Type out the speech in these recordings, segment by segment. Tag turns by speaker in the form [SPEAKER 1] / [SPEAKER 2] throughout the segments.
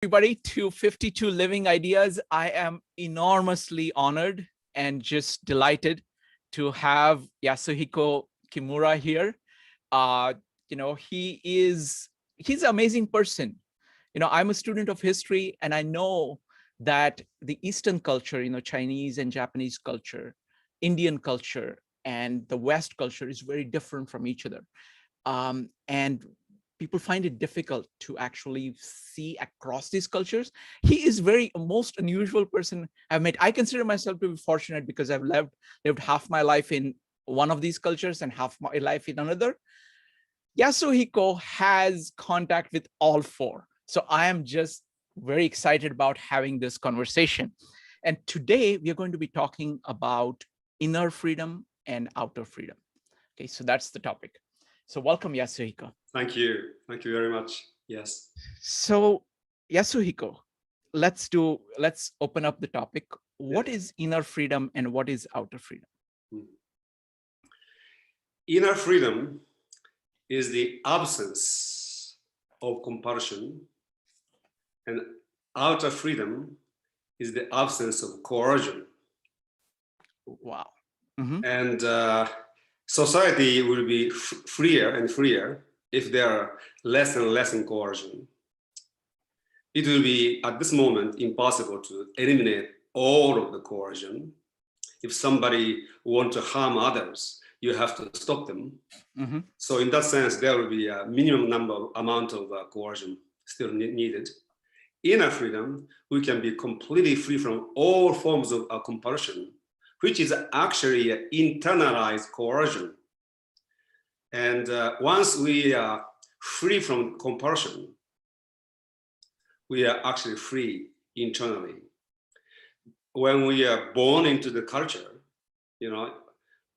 [SPEAKER 1] Everybody to 52 Living Ideas. I am enormously honored and just delighted to have Yasuhiko Kimura here. Uh, he's an amazing person. I'm a student of history, and I know that the Eastern culture, Chinese and Japanese culture, Indian culture, and the West culture is very different from each other. And people find it difficult to actually see across these cultures. He is most unusual person I've met. I consider myself to be fortunate because I've lived half my life in one of these cultures and half my life in another. Yasuhiko has contact with all four. So I am just very excited about having this conversation. And today we are going to be talking about inner freedom and outer freedom. Okay, so that's the topic. So welcome, Yasuhiko.
[SPEAKER 2] Thank you. Thank you very much. Yes.
[SPEAKER 1] So Yasuhiko, let's open up the topic. What is inner freedom and what is outer freedom?
[SPEAKER 2] Inner freedom is the absence of compulsion, and outer freedom is the absence of coercion.
[SPEAKER 1] Wow.
[SPEAKER 2] Mm-hmm. And society will be freer and freer if there are less and less in coercion. It will be, at this moment, impossible to eliminate all of the coercion. If somebody wants to harm others, you have to stop them. Mm-hmm. So in that sense, there will be a minimum amount of coercion still needed. Inner freedom, we can be completely free from all forms of compulsion, which is actually internalized coercion. And once we are free from compulsion, we are actually free internally. When we are born into the culture,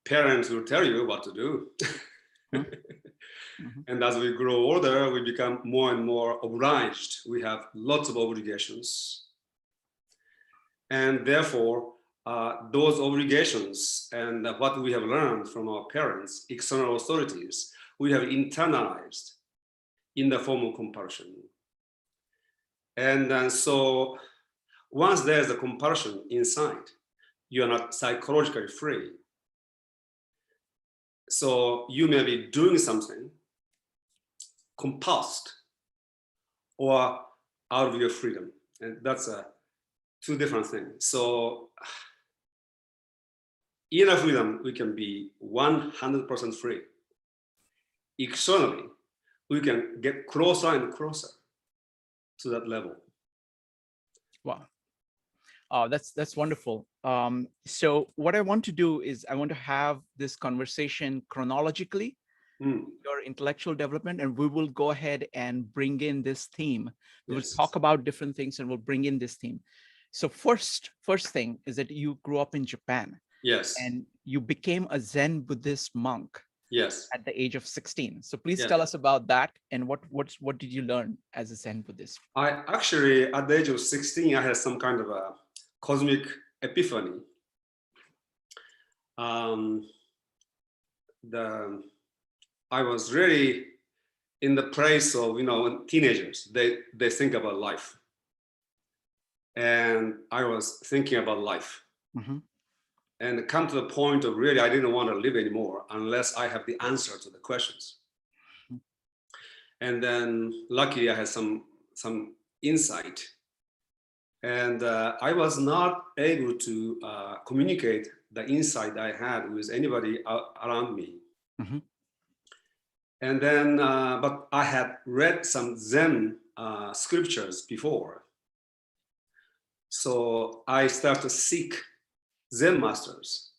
[SPEAKER 2] parents will tell you what to do. Mm-hmm. And as we grow older, we become more and more obliged. We have lots of obligations. And therefore, those obligations and what we have learned from our parents, external authorities, we have internalized in the form of compulsion. And so once there's a compulsion inside, you are not psychologically free. So you may be doing something compulsed or out of your freedom. And that's two different things. So inner freedom, we can be 100% free. Externally, we can get closer and closer to that level.
[SPEAKER 1] Wow. That's wonderful. So what I want to do is I want to have this conversation chronologically, your intellectual development, and we will go ahead and bring in this theme. We will talk about different things and we'll bring in this theme. So first thing is that you grew up in Japan.
[SPEAKER 2] Yes.
[SPEAKER 1] And you became a Zen Buddhist monk.
[SPEAKER 2] Yes.
[SPEAKER 1] At the age of 16. So please tell us about that and what did you learn as a Zen Buddhist?
[SPEAKER 2] I actually, at the age of 16, I had some kind of a cosmic epiphany. I was really in the place of, when teenagers, they think about life. And I was thinking about life. Mm-hmm. And come to the point of really, I didn't want to live anymore unless I have the answer to the questions. Mm-hmm. And then luckily I had some insight. And I was not able to communicate the insight I had with anybody around me. Mm-hmm. And then, but I had read some Zen scriptures before. So I started to seek Zen masters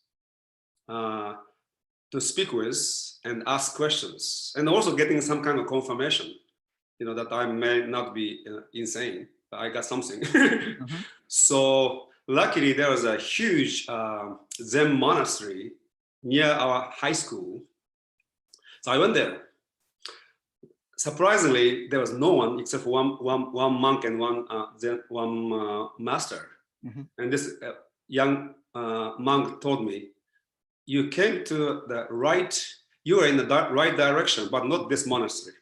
[SPEAKER 2] to speak with and ask questions, and also getting some kind of confirmation, that I may not be insane, but I got something. Mm-hmm. So luckily there was a huge Zen monastery near our high school. So I went there. Surprisingly, there was no one except for one monk and one master. Mm-hmm. And this young monk told me, you came to the right, you are in the right direction, but not this monastery.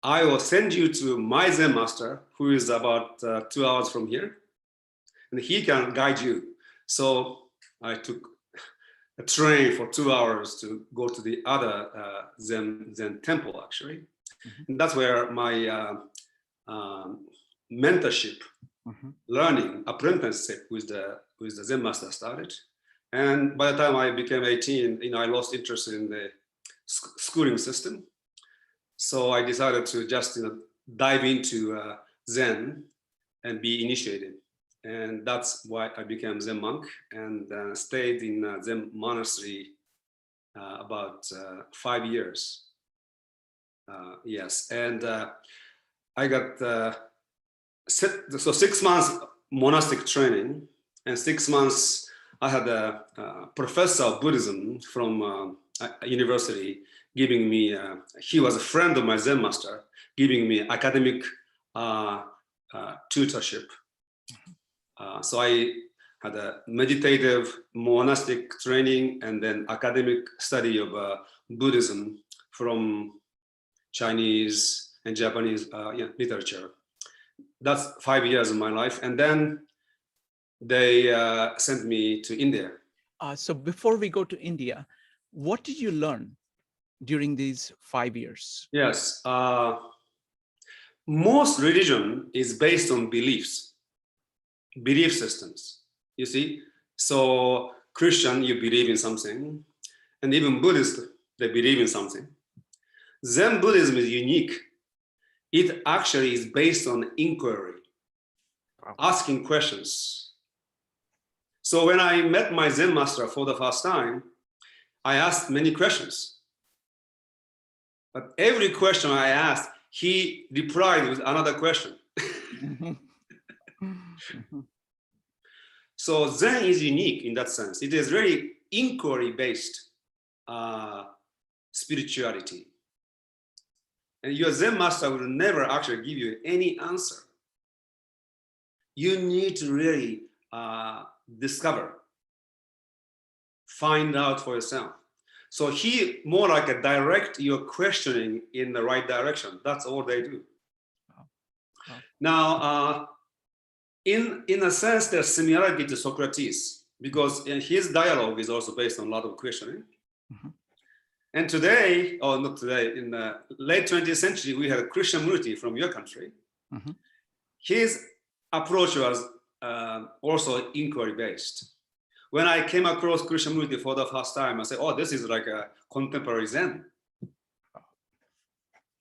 [SPEAKER 2] I will send you to my Zen master, who is about 2 hours from here, and he can guide you. So I took a train for 2 hours to go to the other Zen temple, actually.
[SPEAKER 1] Mm-hmm.
[SPEAKER 2] And that's where my mentorship, learning, apprenticeship with the Zen master started. And by the time I became 18, I lost interest in the schooling system. So I decided to just dive into Zen and be initiated. And that's why I became Zen monk and stayed in Zen monastery about 5 years. Yes, and I got 6 months monastic training, and 6 months I had a professor of Buddhism from a university giving me, he was a friend of my Zen master, giving me academic tutorship. So I had a meditative monastic training and then academic study of Buddhism from Chinese and Japanese literature. That's 5 years of my life. And then they sent me to India.
[SPEAKER 1] So before we go to India, what did you learn during these 5 years?
[SPEAKER 2] Yes. Most religion is based on beliefs, belief systems, you see. So Christian, you believe in something, and even Buddhist, they believe in something. Zen Buddhism is unique. It actually is based on inquiry, asking questions. So when I met my Zen master for the first time, I asked many questions. But every question I asked, he replied with another question. So Zen is unique in that sense. It is very inquiry-based spirituality. And your Zen master will never actually give you any answer. You need to really discover, find out for yourself. So he more like a direct your questioning in the right direction. That's all they do. Wow. Wow. Now, in a sense, there's similarity to Socrates because his dialogue is also based on a lot of questioning. Mm-hmm. And today, or not today, in the late 20th century, we had Krishnamurti from your country. Mm-hmm. His approach was also inquiry-based. When I came across Krishnamurti for the first time, I said, oh, this is like a contemporary Zen.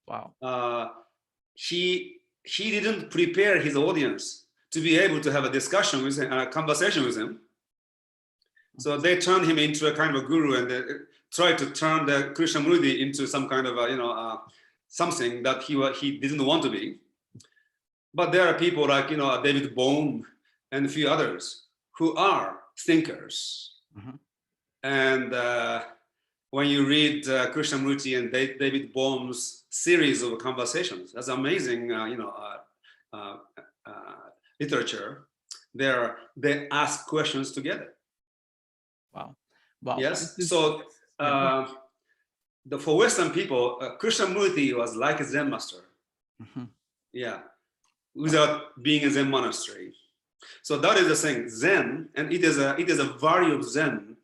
[SPEAKER 2] Wow. He didn't prepare his audience to be able to have a discussion with him, a conversation with him. So they turned him into a kind of a guru and they tried to turn the Krishnamurti into some kind of something that he didn't want to be. But there are people like David Bohm and a few others who are thinkers. Mm-hmm. And when you read Krishnamurti and David Bohm's series of conversations, that's amazing, literature. They ask questions together.
[SPEAKER 1] Wow. Wow.
[SPEAKER 2] Yes. So for Western people, Krishnamurti was like a Zen master. Mm-hmm. Yeah. Without being a Zen monastery. So that is the thing, Zen, and it is a value of Zen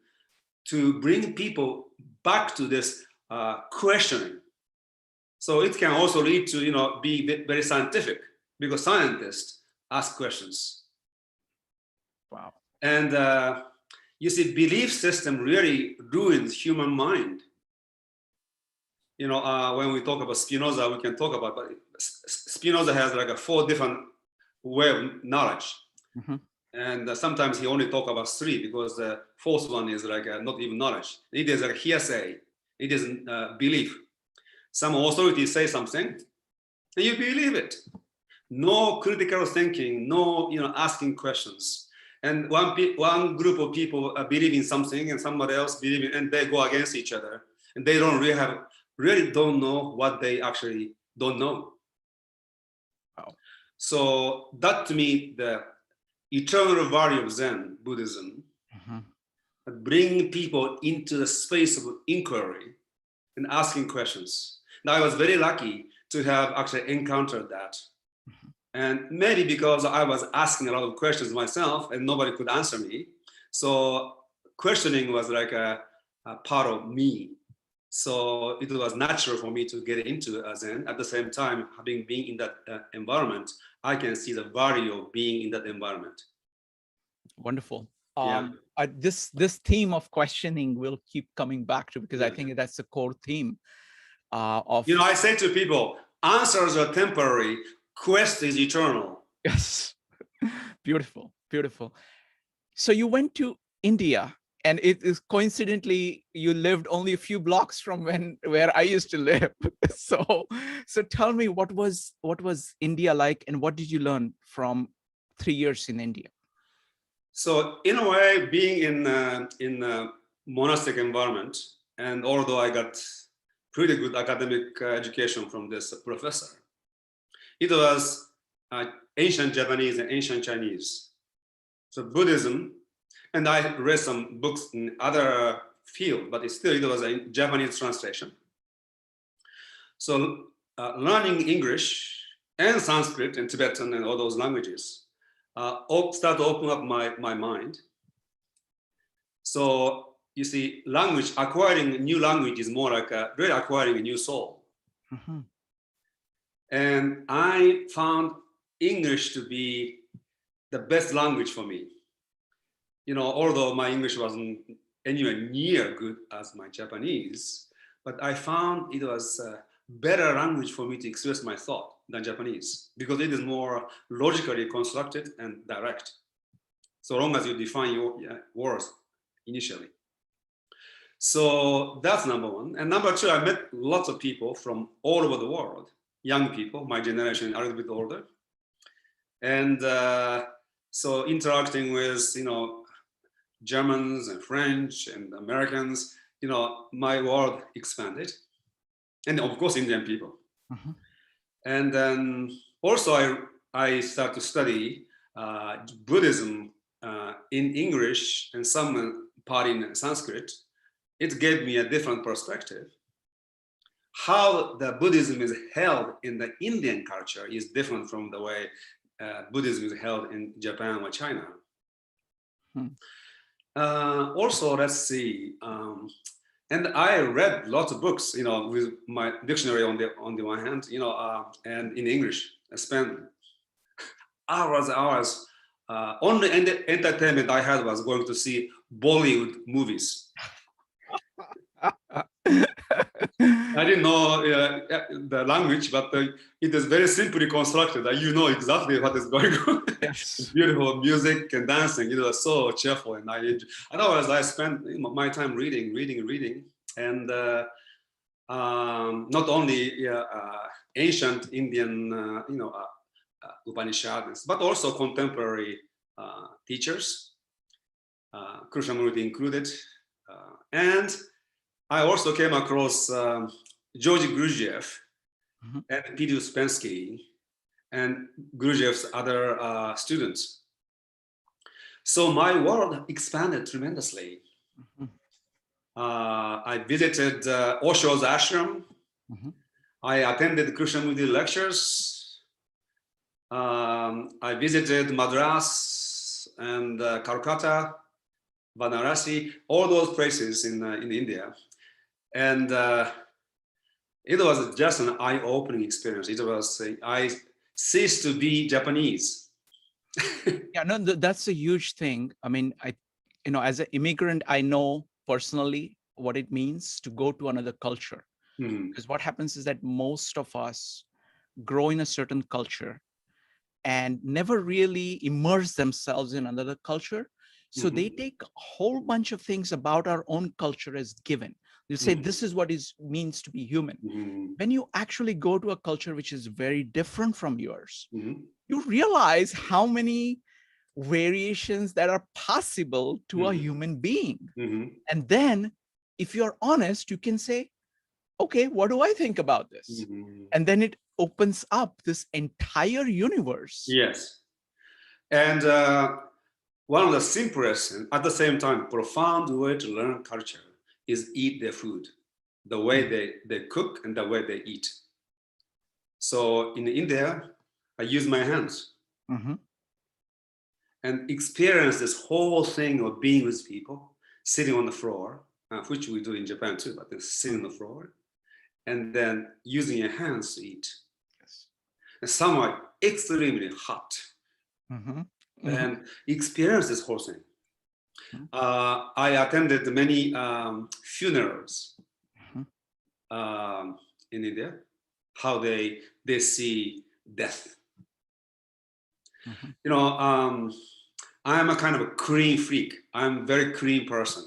[SPEAKER 2] to bring people back to this questioning. So it can also lead to be very scientific because scientists ask questions. Wow. And you see, belief system really ruins human mind. When we talk about Spinoza, we can talk about, but Spinoza has like 4 different way of knowledge. Mm-hmm. And sometimes he only talk about 3 because the 4th one is like not even knowledge. It is a hearsay. It is belief. Some authorities say something and you believe it. No critical thinking, no asking questions. And one group of people believe in something and somebody else believe in, and they go against each other. And they don't really don't know what they actually don't know. Wow. So that to me, the eternal value of Zen Buddhism, mm-hmm. bringing people into the space of inquiry and asking questions. Now I was very lucky to have actually encountered that. And maybe because I was asking a lot of questions myself and nobody could answer me. So questioning was like a part of me. So it was natural for me to get into Zen. At the same time, having been in that environment, I can see the value of being in that environment.
[SPEAKER 1] Wonderful.
[SPEAKER 2] Yeah.
[SPEAKER 1] This theme of questioning will keep coming back to, because I
[SPEAKER 2] Yeah.
[SPEAKER 1] think that's the core theme of.
[SPEAKER 2] I say to people, answers are temporary, quest is eternal.
[SPEAKER 1] Yes. Beautiful, beautiful. So you went to India, and it is coincidentally you lived only a few blocks from where I used to live. So tell me, what was India like, and what did you learn from 3 years in India?
[SPEAKER 2] So in a way, being in a monastic environment, and although I got pretty good academic education from this professor, it was ancient Japanese and ancient Chinese. So Buddhism, and I read some books in other field, but it was a Japanese translation. So learning English and Sanskrit and Tibetan and all those languages start to open up my mind. So you see, acquiring a new language is more like really acquiring a new soul.
[SPEAKER 1] Mm-hmm.
[SPEAKER 2] And I found English to be the best language for me. Although my English wasn't anywhere near good as my Japanese, but I found it was a better language for me to express my thought than Japanese, because it is more logically constructed and direct, so long as you define your words initially. So that's number one. And number two, I met lots of people from all over the world, young people, my generation, a little bit older. And so interacting with, Germans and French and Americans, my world expanded. And of course, Indian people.
[SPEAKER 1] Mm-hmm.
[SPEAKER 2] And then also I started to study Buddhism in English and some part in Sanskrit. It gave me a different perspective. How the Buddhism is held in the Indian culture is different from the way Buddhism is held in Japan or China.
[SPEAKER 1] Hmm.
[SPEAKER 2] Also, let's see. And I read lots of books, with my dictionary on the one hand, and in English. I spent hours. Only entertainment I had was going to see Bollywood movies. I didn't know the language, but it is very simply constructed. You know exactly what is going on.
[SPEAKER 1] Yes.
[SPEAKER 2] Beautiful music and dancing. It was so cheerful, and otherwise I spent my time reading, and not only ancient Indian, Upanishads, but also contemporary teachers, Krishnamurti included, and I also came across Georgy Gurdjieff
[SPEAKER 1] Mm-hmm.
[SPEAKER 2] and P.D. Uspensky and Gurdjieff's other students. So my world expanded tremendously.
[SPEAKER 1] Mm-hmm.
[SPEAKER 2] I visited Osho's ashram.
[SPEAKER 1] Mm-hmm. I
[SPEAKER 2] attended Krishnamurti lectures. I visited Madras and Calcutta, Varanasi, all those places in India. And it was just an eye-opening experience. It was, I ceased to be Japanese.
[SPEAKER 1] Yeah, no, that's a huge thing. I mean, as an immigrant, I know personally what it means to go to another culture.
[SPEAKER 2] Mm-hmm.
[SPEAKER 1] Because what happens is that most of us grow in a certain culture and never really immerse themselves in another culture. So they take a whole bunch of things about our own culture as given. They'll say, this is what it means to be human. When you actually go to a culture which is very different from yours, you realize how many variations that are possible to a human being. And then if you're honest, you can say, okay, what do I think about this? And then it opens up this entire universe.
[SPEAKER 2] Yes. And one of the simplest and at the same time profound way to learn culture is eat their food, the way they cook and the way they eat. So in India, I use my hands and experience this whole thing of being with people, sitting on the floor, which we do in Japan too, but then sitting on the floor, and then using your hands to eat.
[SPEAKER 1] Yes.
[SPEAKER 2] And somewhat extremely hot, and experience this whole thing. I attended many funerals in India, how they see death. You know, I'm a kind of a clean freak. I'm a very clean person.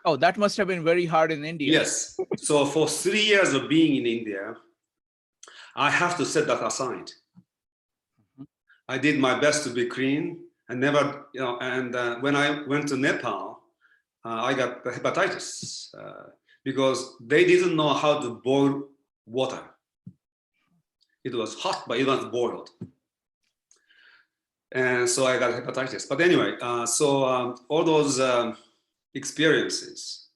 [SPEAKER 1] Oh, that must have been very hard in India.
[SPEAKER 2] Yes. So for 3 years of being in India, I have to set that aside. I did my best to be clean. I never, you know, and when I went to Nepal, I got hepatitis because they didn't know how to boil water. It was hot, but it was boiled. And so I got hepatitis. But anyway, all those experiences.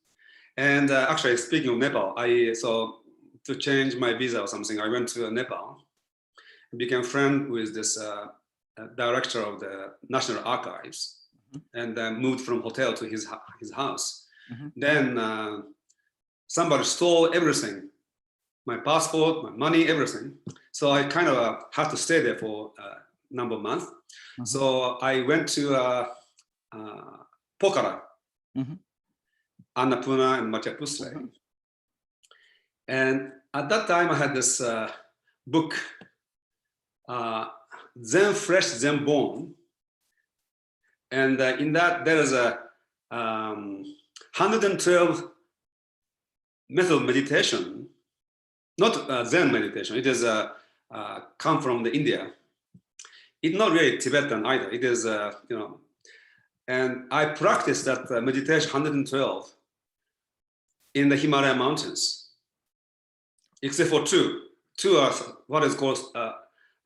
[SPEAKER 2] And actually, speaking of Nepal, to change my visa or something, I went to Nepal and became friend with this director of the National Archives, and moved from hotel to his house. Then somebody stole everything, my passport, my money, everything. So I kind of had to stay there for a number of months. So I went to Pokhara, Annapurna and Machapusle. And at that time I had this book, Zen Fresh, Zen Born. And in that there is a 112 method of meditation, not Zen meditation. It is come from the India. It's not really Tibetan either. It is, you know, and I practiced that meditation 112 in the Himalaya mountains, except for two are what is called a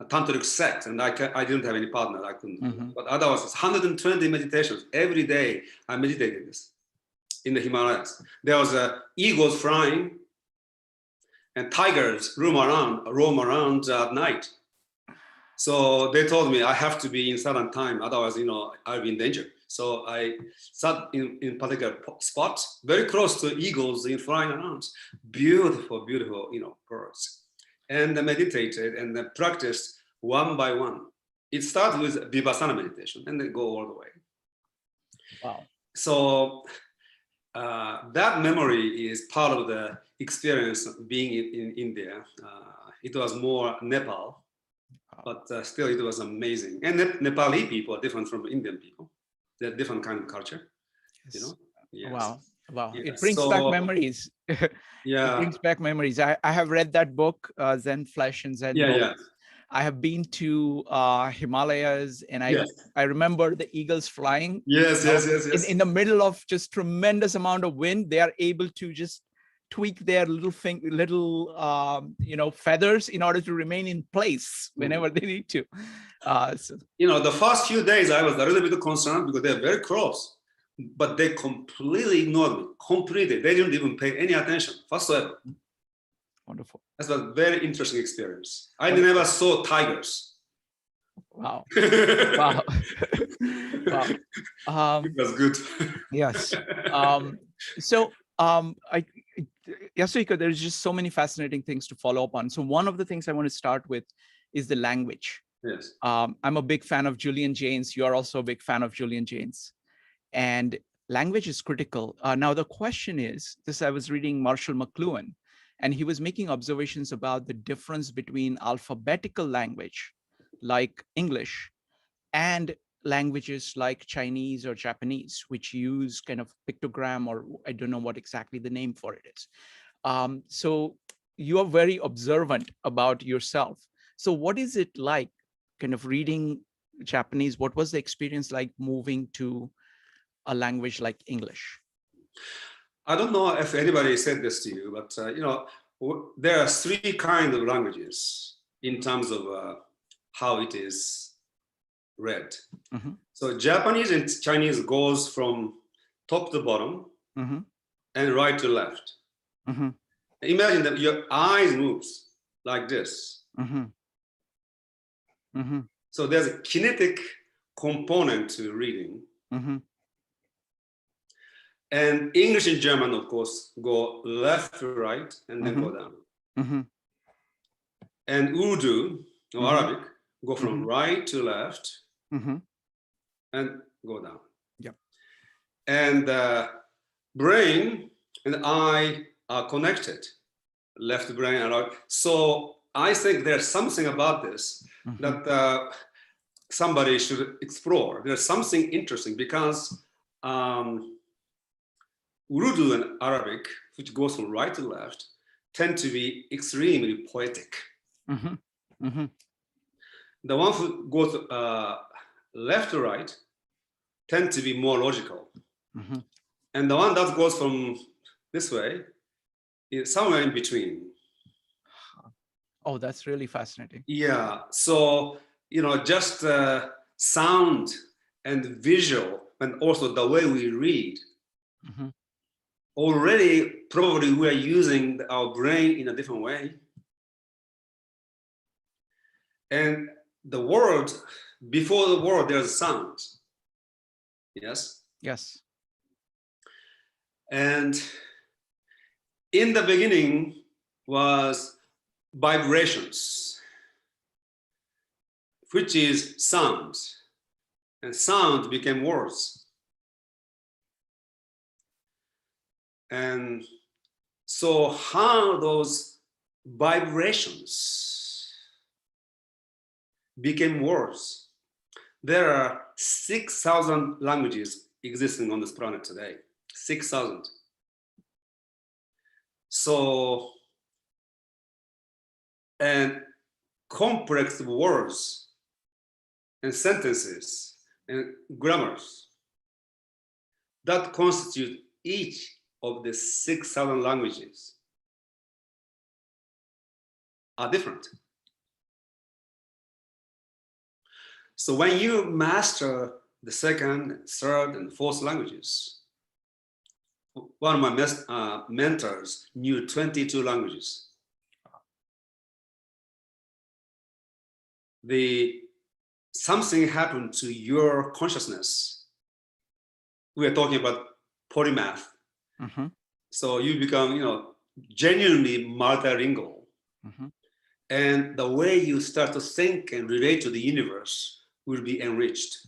[SPEAKER 2] tantric sect, and I didn't have any partner. I couldn't. But otherwise, it's 120 meditations every day. I meditated this in the Himalayas. There was eagles flying, and tigers roam around at night. So they told me I have to be in certain time, otherwise, you know, I'll be in danger. So I sat in particular spot, very close to eagles in flying around. Beautiful, beautiful, you know, birds. And I meditated and I practiced one by one. It starts with Vipassana meditation and then go all the way.
[SPEAKER 1] Wow.
[SPEAKER 2] So that memory is part of the experience of being in India. It was more Nepal, but still it was amazing. And Nepali people are different from Indian people. They're different kind of culture, you know? Yes.
[SPEAKER 1] Wow.
[SPEAKER 2] Yes.
[SPEAKER 1] It brings back memories.
[SPEAKER 2] Yeah.
[SPEAKER 1] It brings back memories. I have read that book, Zen Flesh and Zen Bones. I have been to Himalayas, and I remember the eagles flying.
[SPEAKER 2] Yes.
[SPEAKER 1] In the middle of just tremendous amount of wind, they are able to just tweak their little feathers in order to remain in place whenever they need to.
[SPEAKER 2] You know, the first few days I was a little bit concerned because they're very close, but they completely ignored me. Completely, they didn't even pay any attention whatsoever.
[SPEAKER 1] Wonderful.
[SPEAKER 2] That's a very interesting experience. I never saw tigers.
[SPEAKER 1] Wow. Wow. Wow.
[SPEAKER 2] It was good.
[SPEAKER 1] Yes. Yasuhiko, there's just so many fascinating things to follow up on. So one of the things I want to start with is the language.
[SPEAKER 2] Yes.
[SPEAKER 1] I'm a big fan of Julian Jaynes. You are also a big fan of Julian Jaynes. And language is critical. Now, the question is, I was reading Marshall McLuhan, and he was making observations about the difference between alphabetical language, like English, and languages like Chinese or Japanese, which use kind of pictogram, or I don't know what exactly the name for it is. So you are very observant about yourself. So what is it like kind of reading Japanese? What was the experience like moving to a language like English?
[SPEAKER 2] I don't know if anybody said this to you, but you know, there are three kinds of languages in terms of how it is read. So Japanese and Chinese goes from top to bottom and right to left. Imagine that your eyes moves like this. So there's a kinetic component to reading. And English and German, of course, go left to right and then go down. And Urdu or Arabic go from right to left and go down.
[SPEAKER 1] Yep.
[SPEAKER 2] And brain and eye are connected, left brain and right. So I think there's something about this that somebody should explore. There's something interesting because Urdu and Arabic, which goes from right to left, tend to be extremely poetic. The one who goes left to right tend to be more logical. And the one that goes from this way is somewhere in between.
[SPEAKER 1] Oh, that's really fascinating.
[SPEAKER 2] Yeah. So, just sound and visual, and also the way we read, already probably we are using our brain in a different way. And the world, before the world, there's sound. Yes?
[SPEAKER 1] Yes.
[SPEAKER 2] And in the beginning was vibrations, which is sound. And sound became words. And so how those vibrations became words. There are 6,000 languages existing on this planet today. 6,000. So, and complex words and sentences and grammars that constitute each of the 6,000 languages are different. So when you master the second, third, and fourth languages, one of my mentors knew 22 languages. Something happened to your consciousness. We are talking about polymath. So you become, genuinely multilingual. And the way you start to think and relate to the universe will be enriched.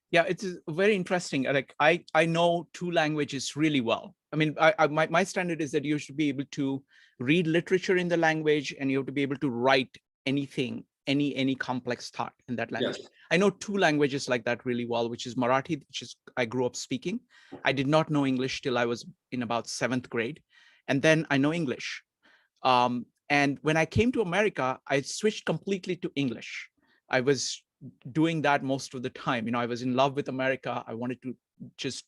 [SPEAKER 1] Yeah, it's very interesting. Like I know 2 languages really well. I mean, my standard is that you should be able to read literature in the language, and you have to be able to write anything, any complex thought in that language.
[SPEAKER 2] Yes.
[SPEAKER 1] I know 2 languages like that really well, which is Marathi, which is I grew up speaking. I did not know English till I was in about 7th grade, and then I know English. And when I came to America, I switched completely to English. I was doing that most of the time. I was in love with America. I wanted to just,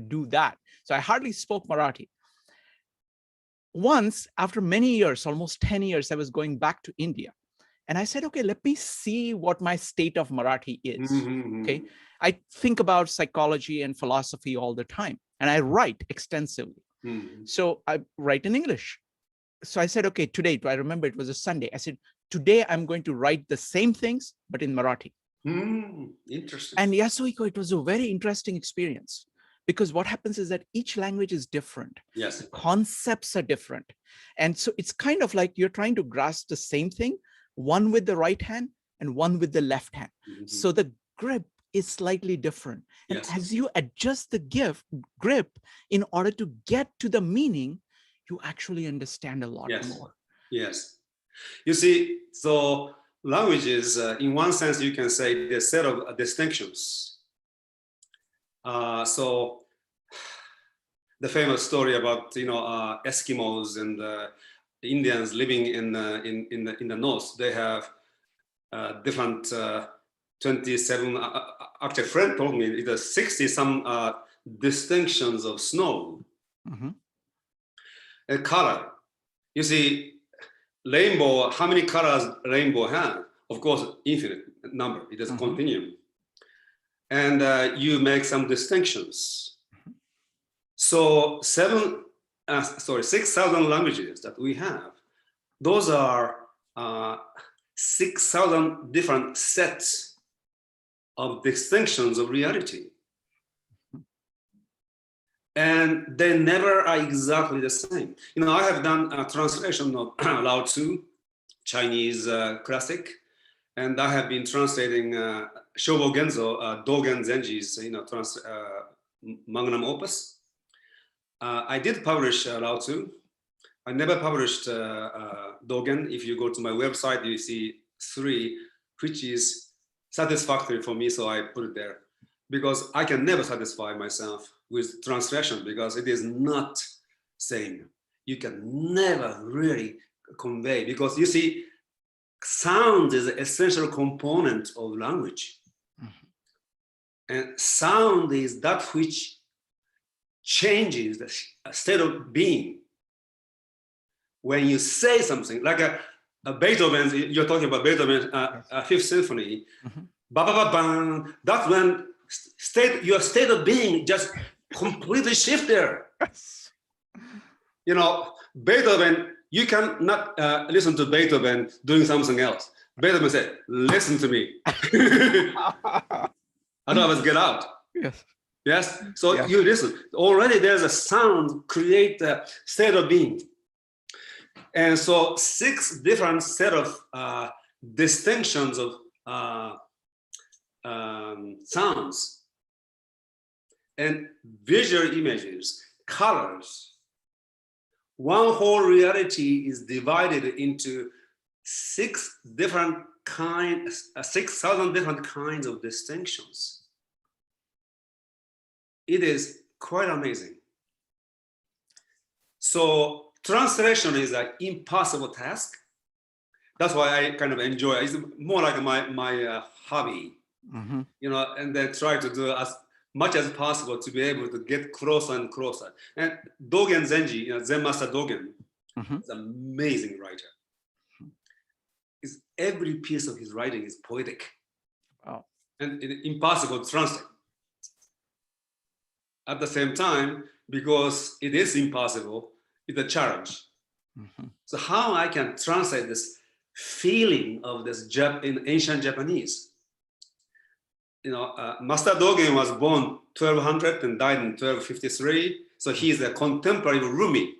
[SPEAKER 1] do that. So I hardly spoke Marathi. Once, after many years, almost 10 years, I was going back to India. And I said, okay, let me see what my state of Marathi is. Okay. I think about psychology and philosophy all the time, and I write extensively. So I write in English. So I said, okay, today, I remember it was a Sunday. I said, today I'm going to write the same things, but in Marathi.
[SPEAKER 2] Interesting.
[SPEAKER 1] And Yasuhiko, it was a very interesting experience, because what happens is that each language is different.
[SPEAKER 2] Yes.
[SPEAKER 1] The concepts are different. And so it's kind of like you're trying to grasp the same thing, one with the right hand and one with the left hand. So the grip is slightly different. And as you adjust the grip in order to get to the meaning, you actually understand a lot more.
[SPEAKER 2] Yes. You see, so languages, in one sense, you can say the set of distinctions. So the famous story about, Eskimos and Indians living in the north, they have different 27, actually a friend told me it is 60 some distinctions of snow. And color. You see, rainbow, how many colors rainbow have? Of course, infinite number. It is a continuum. And you make some distinctions. So 7 6,000 languages that we have. Those are 6,000 different sets of distinctions of reality. And they never are exactly the same. You know, I have done a translation of Lao Tzu, Chinese classic, and I have been translating Shobo Genzo, Dogen Zenji's, magnum opus. I did publish Lao Tzu. I never published Dogen. If you go to my website, you see 3, which is satisfactory for me, so I put it there. Because I can never satisfy myself with translation because it is not same. You can never really convey, because you see, sound is an essential component of language. And sound is that which changes the state of being. When you say something, like a Beethoven, you're talking about Beethoven's Fifth Symphony, ba-ba-ba-bang, that's when your state of being just completely shift there. You know, Beethoven, you cannot listen to Beethoven doing something else. Beethoven said, listen to me. Otherwise, get out.
[SPEAKER 1] Yes.
[SPEAKER 2] Yes. So you listen. Already there's a sound create a state of being. And so 6 different set of distinctions of sounds and visual images, colors. One whole reality is divided into 6,000 different kinds of distinctions. It is quite amazing. So translation is an impossible task. That's why I kind of enjoy it. It's more like my hobby, you know, and then try to do as much as possible to be able to get closer and closer. And Dogen Zenji, Zen Master Dogen, is an amazing writer. Every piece of his writing is poetic.
[SPEAKER 1] Wow.
[SPEAKER 2] And it's impossible to translate. At the same time, because it is impossible, it's a challenge. So how I can translate this feeling of this in ancient Japanese? You know, Master Dogen was born 1200 and died in 1253. So he's a contemporary of Rumi,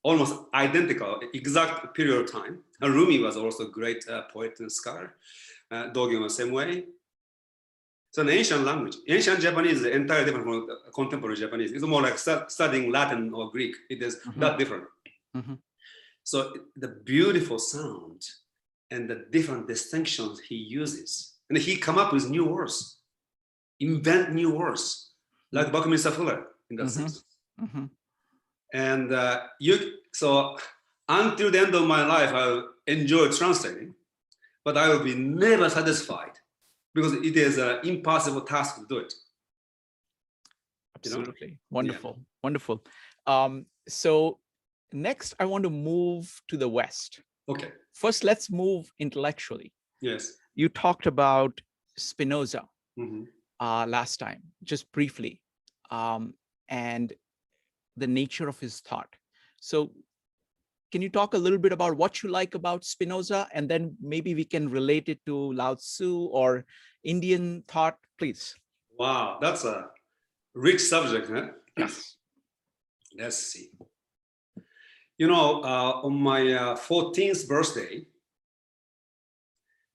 [SPEAKER 2] almost identical, exact period of time. And Rumi was also a great poet and scholar. Dogen was the same way. So an ancient language, ancient Japanese is entirely different from contemporary Japanese. It's more like studying Latin or Greek. It is that different. So the beautiful sound and the different distinctions he uses, and he come up with new words, invent new words, like Buckminster Fuller in that sense. And so until the end of my life, I'll enjoy translating, but I will be never satisfied because it is an impossible task to do it.
[SPEAKER 1] Absolutely. You know? Wonderful. Wonderful. So next, I want to move to the West.
[SPEAKER 2] Okay.
[SPEAKER 1] First, let's move intellectually.
[SPEAKER 2] Yes.
[SPEAKER 1] You talked about Spinoza last time, just briefly, and the nature of his thought. So can you talk a little bit about what you like about Spinoza, and then maybe we can relate it to Lao Tzu or Indian thought, please?
[SPEAKER 2] Wow, that's a rich subject, huh?
[SPEAKER 1] Yes.
[SPEAKER 2] Let's see. You know, on my 14th birthday,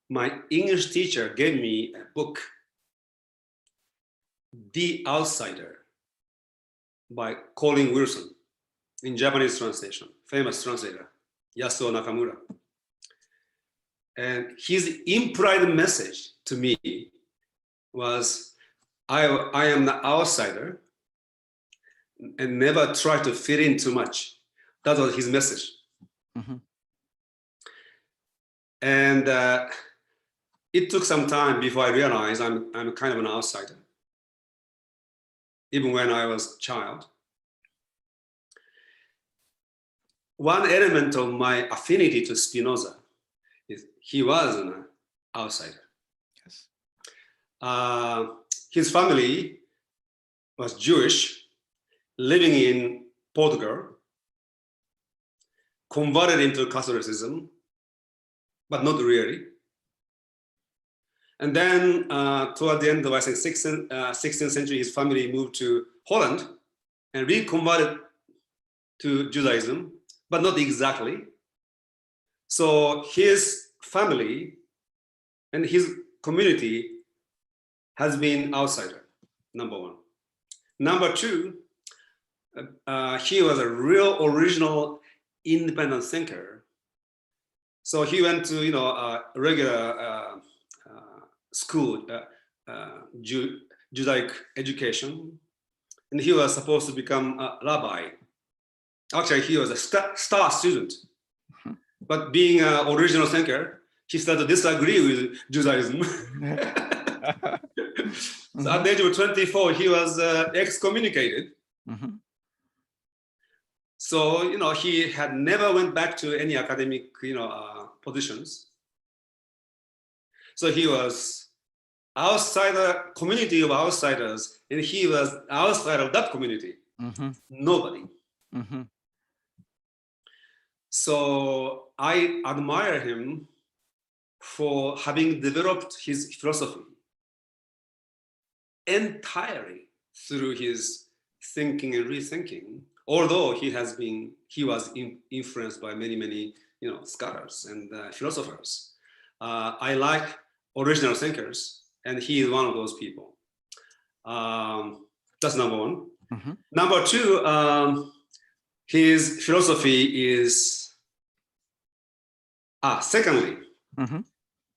[SPEAKER 2] my English teacher gave me a book, The Outsider, by Colin Wilson, in Japanese translation, famous translator, Yasuo Nakamura. And his implied message to me was, I am the outsider and never try to fit in too much. That was his message. And it took some time before I realized I'm kind of an outsider, even when I was a child. One element of my affinity to Spinoza is he was an outsider.
[SPEAKER 1] Yes.
[SPEAKER 2] His family was Jewish, living in Portugal, converted into Catholicism, but not really. And then toward the end of, I think, 16th century, his family moved to Holland and reconverted to Judaism, but not exactly. So his family and his community has been outsider, number one. Number two, he was a real original independent thinker. So he went to, regular school, Judaic education, and he was supposed to become a rabbi. Actually, he was a star student, but being an original thinker, he started to disagree with Judaism. So at the age of 24, he was excommunicated. So, he had never went back to any academic, positions. So he was outside a community of outsiders, and he was outside of that community. Nobody. So I admire him for having developed his philosophy entirely through his thinking and rethinking, although he was influenced by many scholars and philosophers. I like original thinkers, and he is one of those people. That's number one. Number two, his philosophy is, secondly,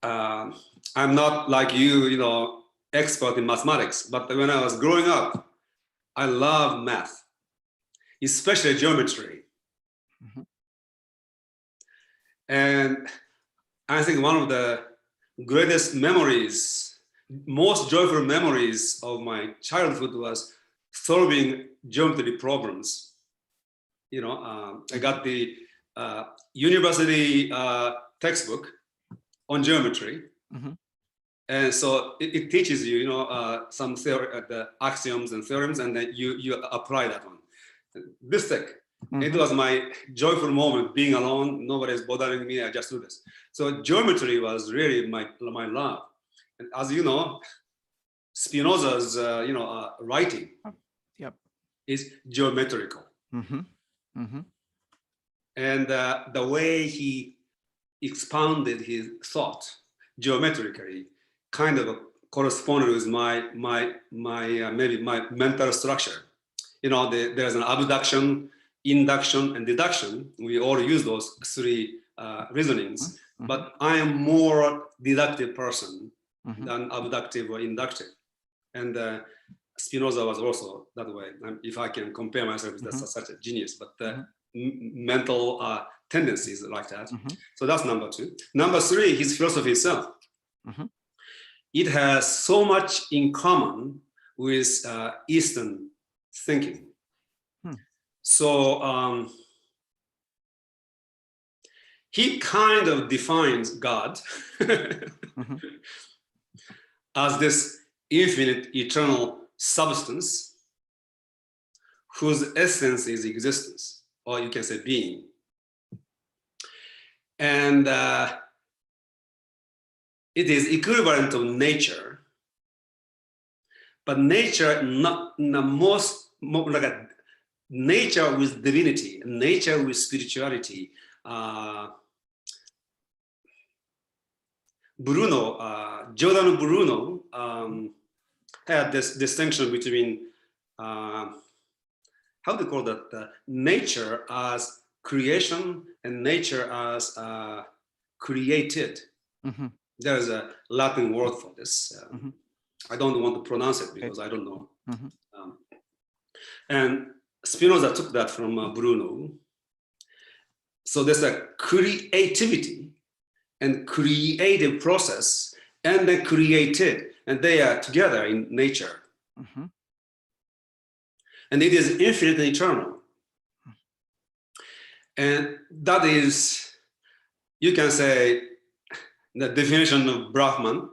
[SPEAKER 2] I'm not like you, expert in mathematics, but when I was growing up, I loved math, especially geometry. And I think one of the greatest memories, most joyful memories of my childhood was solving geometry problems. I got the university textbook on geometry. And so it teaches you, some theory, the axioms and theorems, and then you apply that one. This thick. It was my joyful moment, being alone, nobody is bothering me, I just do this. So geometry was really my love. And as you know, Spinoza's, writing is geometrical. And the way he expounded his thought geometrically kind of corresponded with my maybe my mental structure. There's an abduction, induction, and deduction. We all use those three reasonings, but I am more deductive person than abductive or inductive. And Spinoza was also that way. If I can compare myself with such a genius, but mental tendencies like that. So that's number two. Number three, his philosophy itself. It has so much in common with Eastern thinking. So he kind of defines God as this infinite, eternal substance whose essence is existence, or you can say being. And it is equivalent to nature, but nature not in the most like a nature with divinity, nature with spirituality. Giordano Bruno had this distinction between how do you call that? Nature as creation and nature as created. There's a Latin word for this. I don't want to pronounce it because I don't know. And Spinoza took that from Bruno. So there's a creativity and creative process, and then created, and they are together in nature. And it is infinite and eternal. And that is, you can say, the definition of Brahman,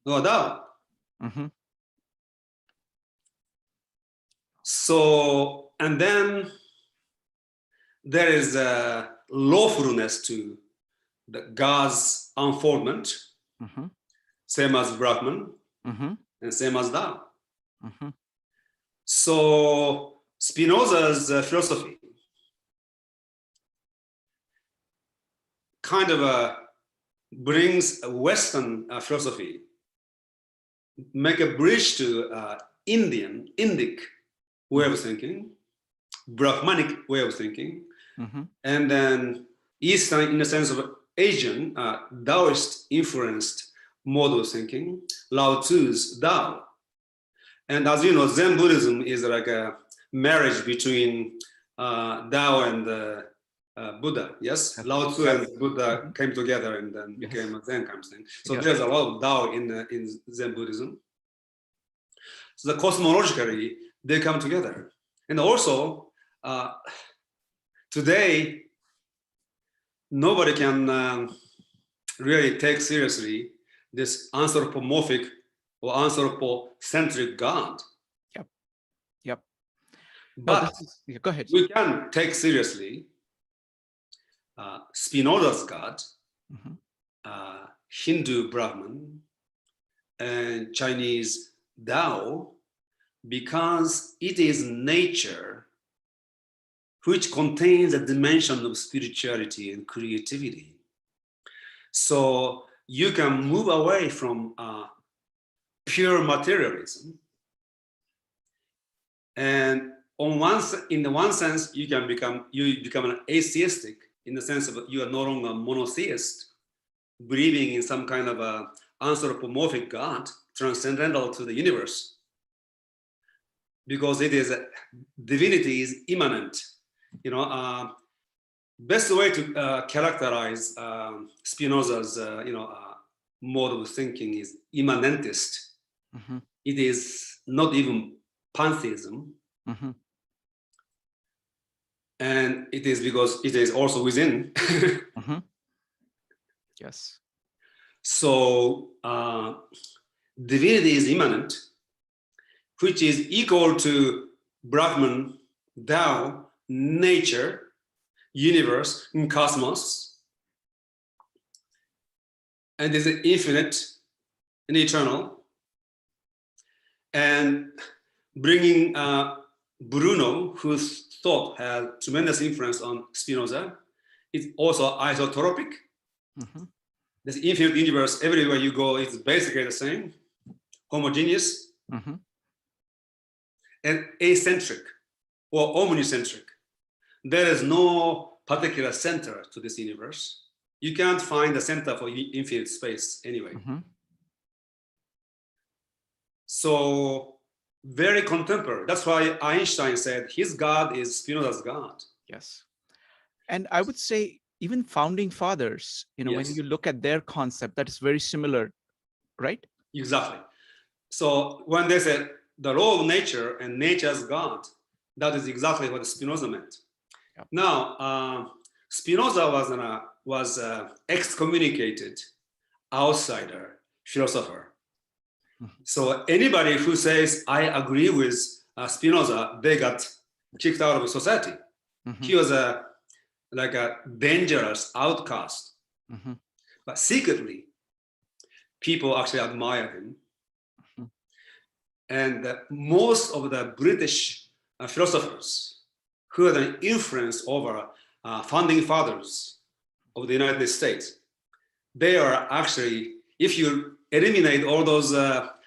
[SPEAKER 2] or Tao. So and then there is a lawfulness to the God's unfoldment, same as Brahman, and same as Tao. So Spinoza's philosophy kind of brings a Western philosophy, make a bridge to Indic way of thinking, Brahmanic way of thinking, and then Eastern, in the sense of Asian, Taoist influenced mode of thinking, Lao Tzu's Tao. And as you know, Zen Buddhism is like a marriage between Tao and Buddha, yes? Lao Tzu and Buddha came together and then became a Zen kind of thing. So there's a lot of Tao in Zen Buddhism. So the cosmologically, they come together. And also, today, nobody can really take seriously this anthropomorphic or anthropocentric God.
[SPEAKER 1] Yep.
[SPEAKER 2] But
[SPEAKER 1] go ahead.
[SPEAKER 2] We can take seriously Spinoza's God, Hindu Brahman, and Chinese Tao, because it is nature which contains a dimension of spirituality and creativity. So you can move away from pure materialism, and in the one sense, you become an atheistic, in the sense of you are no longer a monotheist, believing in some kind of a anthropomorphic God, transcendental to the universe, because divinity is immanent. Best way to characterize Spinoza's mode of thinking is immanentist. It is not even pantheism, and it is because it is also within.
[SPEAKER 1] Yes.
[SPEAKER 2] So divinity is immanent, which is equal to Brahman, Tao, nature, universe, and cosmos, and is infinite and eternal. And bringing Bruno, whose thought had tremendous influence on Spinoza, is also isotropic. This infinite universe, everywhere you go, is basically the same, homogeneous, and acentric or omnicentric. There is no particular center to this universe. You can't find a center for infinite space anyway. So very contemporary. That's why Einstein said his God is Spinoza's God.
[SPEAKER 1] Yes. And I would say even founding fathers, when you look at their concept, that is very similar, right?
[SPEAKER 2] Exactly. So when they said the law of nature and nature's God, that is exactly what Spinoza meant. Yep. Now, Spinoza was excommunicated outsider philosopher. So anybody who says, I agree with Spinoza, they got kicked out of society. He was like a dangerous outcast. But secretly, people actually admired him. And most of the British philosophers who had an influence over founding fathers of the United States, they are actually, if you eliminate all those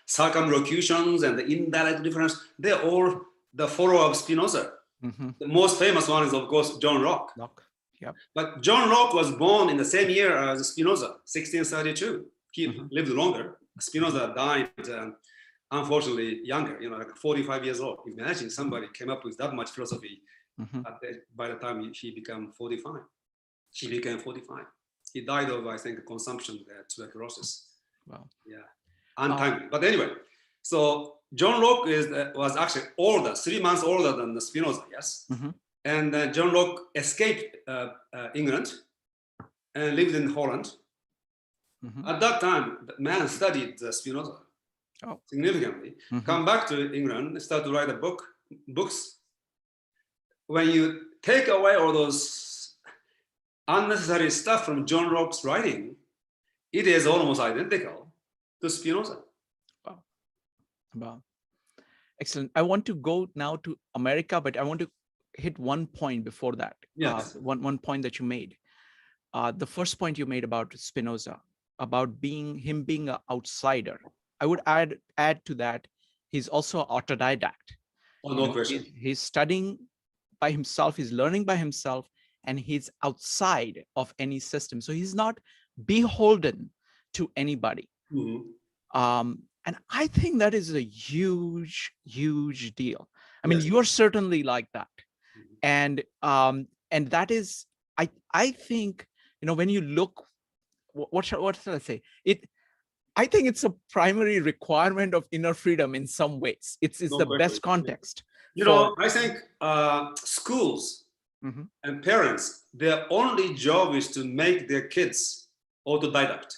[SPEAKER 2] circumlocutions and the indirect difference, they're all the follower of Spinoza. The most famous one is, of course, John Locke.
[SPEAKER 1] Yep.
[SPEAKER 2] But John Locke was born in the same year as Spinoza, 1632. He lived longer. Spinoza died, unfortunately, younger, like 45 years old. Imagine somebody came up with that much philosophy by the time he became 45. She became 45. He died of, I think, consumption, tuberculosis.
[SPEAKER 1] Wow.
[SPEAKER 2] Yeah, untimely. But anyway, so John Locke was actually older, 3 months older than Spinoza, yes? And John Locke escaped England and lived in Holland. At that time, the man studied Spinoza significantly. Come back to England, start to write books. when you take away all those unnecessary stuff from John Locke's writing, it is almost identical to Spinoza.
[SPEAKER 1] Wow. Wow. Excellent. I want to go now to America, but I want to hit one point before that.
[SPEAKER 2] Yes.
[SPEAKER 1] One point that you made. The first point you made about Spinoza, about him being an outsider. I would add to that, he's also an autodidact.
[SPEAKER 2] Oh, no question.
[SPEAKER 1] He's studying by himself, he's learning by himself, and he's outside of any system. So he's not beholden to anybody.
[SPEAKER 2] Mm-hmm.
[SPEAKER 1] And I think that is a huge, huge deal. I mean, you're certainly like that. Mm-hmm. And that is, I think, when you look, what should I say? I think it's a primary requirement of inner freedom in some ways. It's the best context.
[SPEAKER 2] I think schools mm-hmm. and parents, their only job is to make their kids autodidact.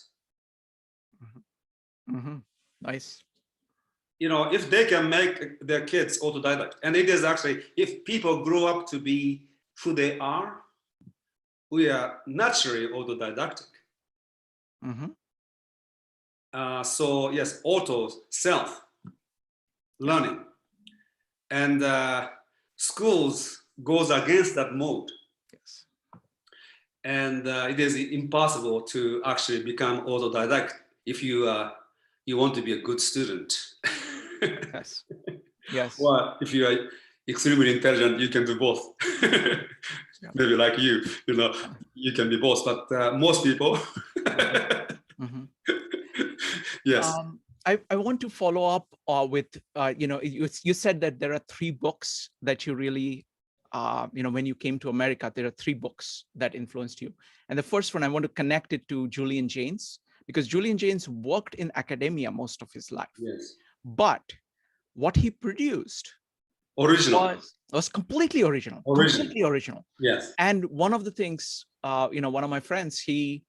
[SPEAKER 1] Mm-hmm. Mm-hmm. Nice.
[SPEAKER 2] If they can make their kids autodidact, and it is actually, if people grow up to be who they are, we are naturally autodidactic. Mm-hmm. So yes, self learning, and schools goes against that mode.
[SPEAKER 1] Yes.
[SPEAKER 2] And it is impossible to actually become autodidact if you want to be a good student.
[SPEAKER 1] Yes. Yes.
[SPEAKER 2] Well, if you are extremely intelligent, you can do both. Yeah. Maybe like you can be both, but most people. Mm-hmm. Yes.
[SPEAKER 1] I want to follow up with, you said that there are 3 books that you really, when you came to America, there are 3 books that influenced you. And the first one, I want to connect it to Julian Jaynes, because Julian Jaynes worked in academia most of his life.
[SPEAKER 2] Yes.
[SPEAKER 1] But what he produced was completely original. Completely original.
[SPEAKER 2] Yes.
[SPEAKER 1] And one of the things, one of my friends, he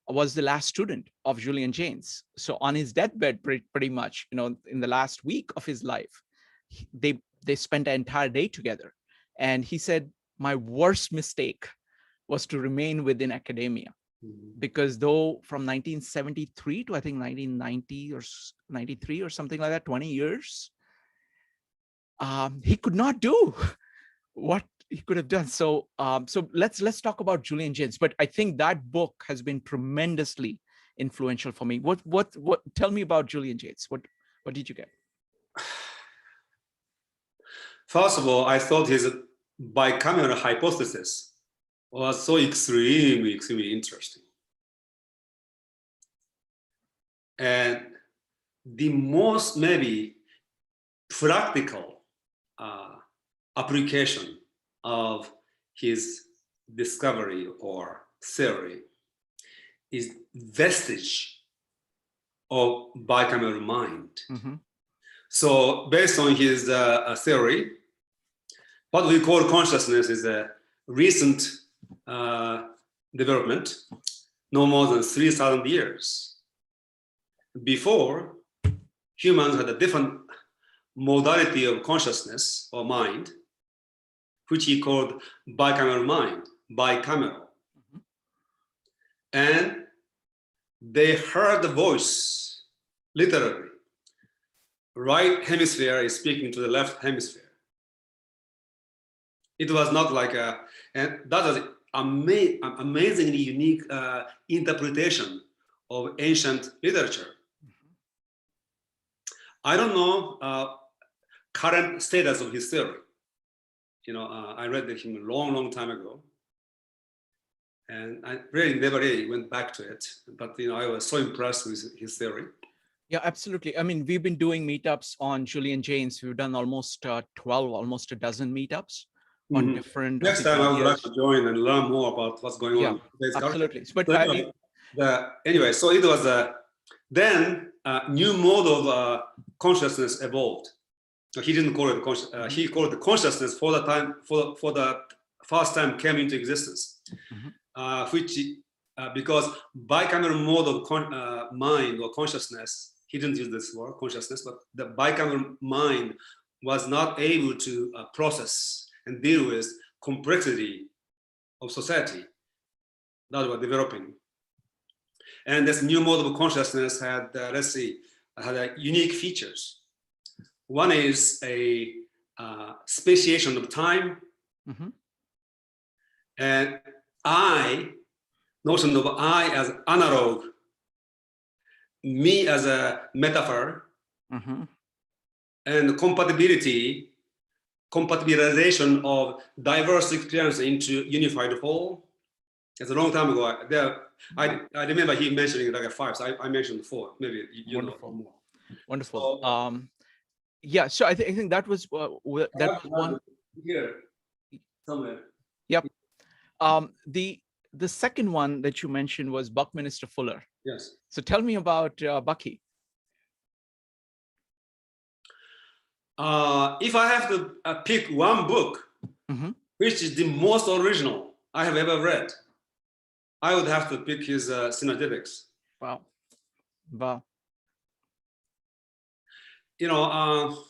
[SPEAKER 1] was the last student of Julian Jaynes. So on his deathbed, pretty much, in the last week of his life, they spent an entire day together. And he said, my worst mistake was to remain within academia. Mm-hmm. Because though from 1973 to I think 1990 or 93 or something like that, 20 years, he could not do what he could have done. So let's talk about Julian Jaynes. But I think that book has been tremendously influential for me. What tell me about Julian Jaynes? What did you get?
[SPEAKER 2] First of all, I thought his bicameral hypothesis was so extremely interesting. And the most maybe practical application of his discovery or theory is vestige of bicameral mind. Mm-hmm. So based on his theory, what we call consciousness is a recent development, no more than 3,000 years. Before, humans had a different modality of consciousness or mind, which he called bicameral mind, bicameral. Mm-hmm. And they heard the voice, literally. Right hemisphere is speaking to the left hemisphere. It was not like and that was an amazingly unique interpretation of ancient literature. Mm-hmm. I don't know current status of his theory. I read him a long time ago, and I really never really went back to it. But I was so impressed with his theory.
[SPEAKER 1] Yeah, absolutely. I mean, we've been doing meetups on Julian Jaynes. We've done almost 12, almost a dozen meetups on mm-hmm. different.
[SPEAKER 2] Next time I would like to join and learn more about what's going on.
[SPEAKER 1] Absolutely. But
[SPEAKER 2] anyway, so it was then a new mode of consciousness evolved. He didn't call it he called it consciousness for the first time came into existence, mm-hmm. Which because bicameral mode of mind or consciousness, he didn't use this word consciousness, but the bicameral mind was not able to process and deal with complexity of society that we're developing. And this new mode of consciousness had, had unique features. One is a speciation of time, and notion of I as analog, me as a metaphor, and compatibilization of diverse experience into unified whole. It's a long time ago. I remember he mentioning like 5, so I mentioned 4. Maybe you know more.
[SPEAKER 1] Wonderful. So, yeah, so I think that was one
[SPEAKER 2] here somewhere.
[SPEAKER 1] Yep. The second one that you mentioned was Buckminster Fuller.
[SPEAKER 2] Yes.
[SPEAKER 1] So tell me about Bucky.
[SPEAKER 2] If I have to pick one book, which is the most original I have ever read, I would have to pick his Synergetics.
[SPEAKER 1] Wow.
[SPEAKER 2] You know,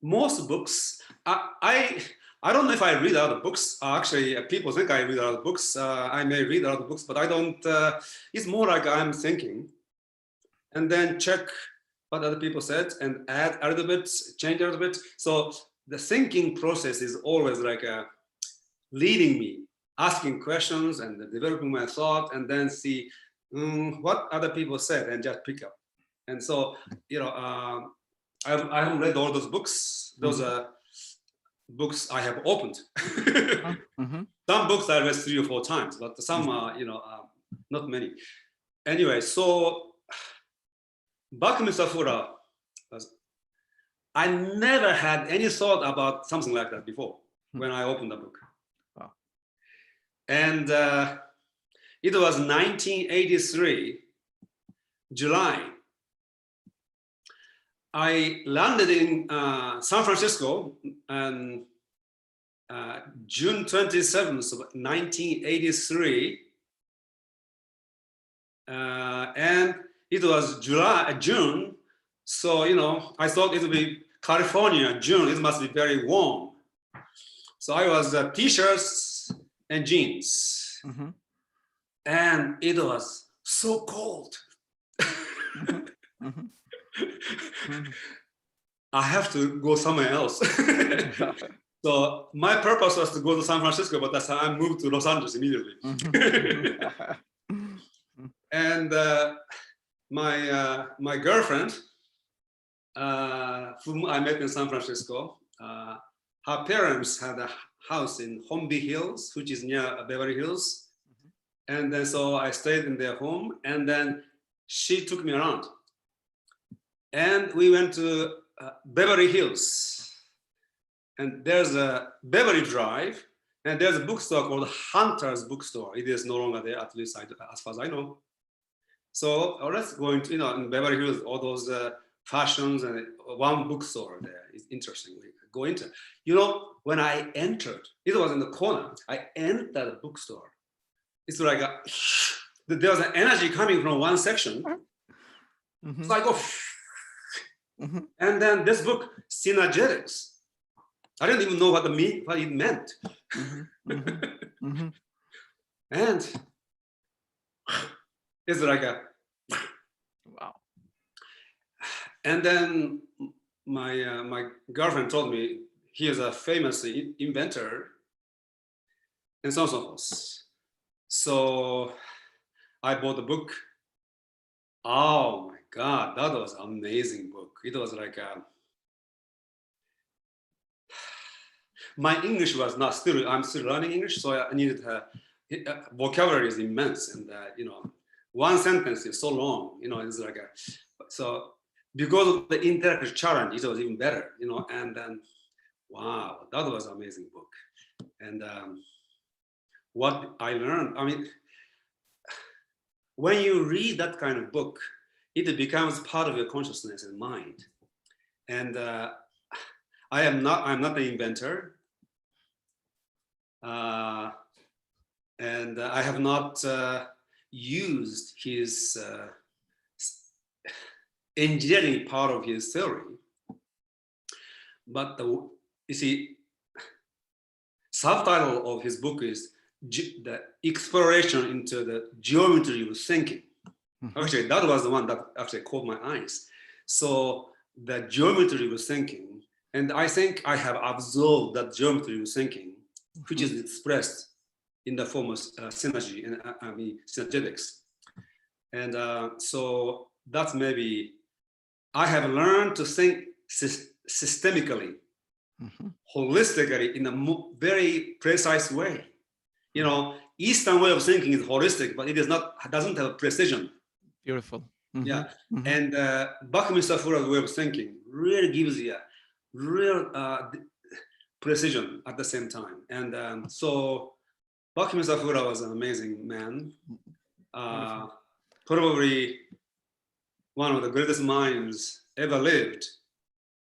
[SPEAKER 2] most books, I don't know if I read a lot of books. Actually, people think I read a lot of books. I may read a lot of books, but I don't. It's more like I'm thinking, and then check what other people said and add a little bit, change a little bit. So the thinking process is always like leading me, asking questions and developing my thought, and then see what other people said and just pick up. And so, you know, I haven't read all those books. Those are books I have opened. Some books I read 3 or 4 times, but some are, you know, not many. Anyway, so Buckminster Fuller, I never had any thought about something like that before when I opened the book.
[SPEAKER 1] Wow.
[SPEAKER 2] And it was 1983, July. I landed in San Francisco on June 27th of 1983. And it was June. So, you know, I thought it would be California, June, it must be very warm. So I was t-shirts and jeans. And it was so cold. I have to go somewhere else. So my purpose was to go to San Francisco, but that's how I moved to Los Angeles immediately. And my girlfriend, whom I met in San Francisco, her parents had a house in Holmby Hills, which is near Beverly Hills. And then so I stayed in their home, and then she took me around. And we went to Beverly Hills. And there's a Beverly Drive, and there's a bookstore called Hunter's Bookstore. It is no longer there, at least as far as I know. So let's go into, you know, in Beverly Hills, all those fashions, and one bookstore there is interesting. We go into, you know, when I entered, it was in the corner. I entered the bookstore. It's like there's an energy coming from one section. So I go, and then this book, Synergetics. I didn't even know what it meant. And it's like a
[SPEAKER 1] wow.
[SPEAKER 2] And then my girlfriend told me he is a famous inventor, and so on and so forth. So I bought the book. Oh my God, that was an amazing book. It was like my English was not still, I'm still learning English, so I needed vocabulary is immense, and you know, one sentence is so long, you know, it's like so because of the intellectual challenge, it was even better, you know, and then, wow, that was an amazing book. And what I learned, I mean, when you read that kind of book, it becomes part of your consciousness and mind. And I'm not an inventor. And I have not used his engineering part of his theory. But you see, subtitle of his book is the exploration into the geometry of thinking. Actually, that was the one that actually caught my eyes. So the geometry of thinking, and I think I have absorbed that geometry of thinking, which is expressed in the form of synergy and synergetics. And so that's maybe, I have learned to think systemically, holistically, in a very precise way. You know, Eastern way of thinking is holistic, but it is not, doesn't have precision.
[SPEAKER 1] Beautiful.
[SPEAKER 2] Yeah, and Buckminster Fuller's way of thinking really gives you a real precision at the same time. And so Buckminster Fuller was an amazing man, probably one of the greatest minds ever lived,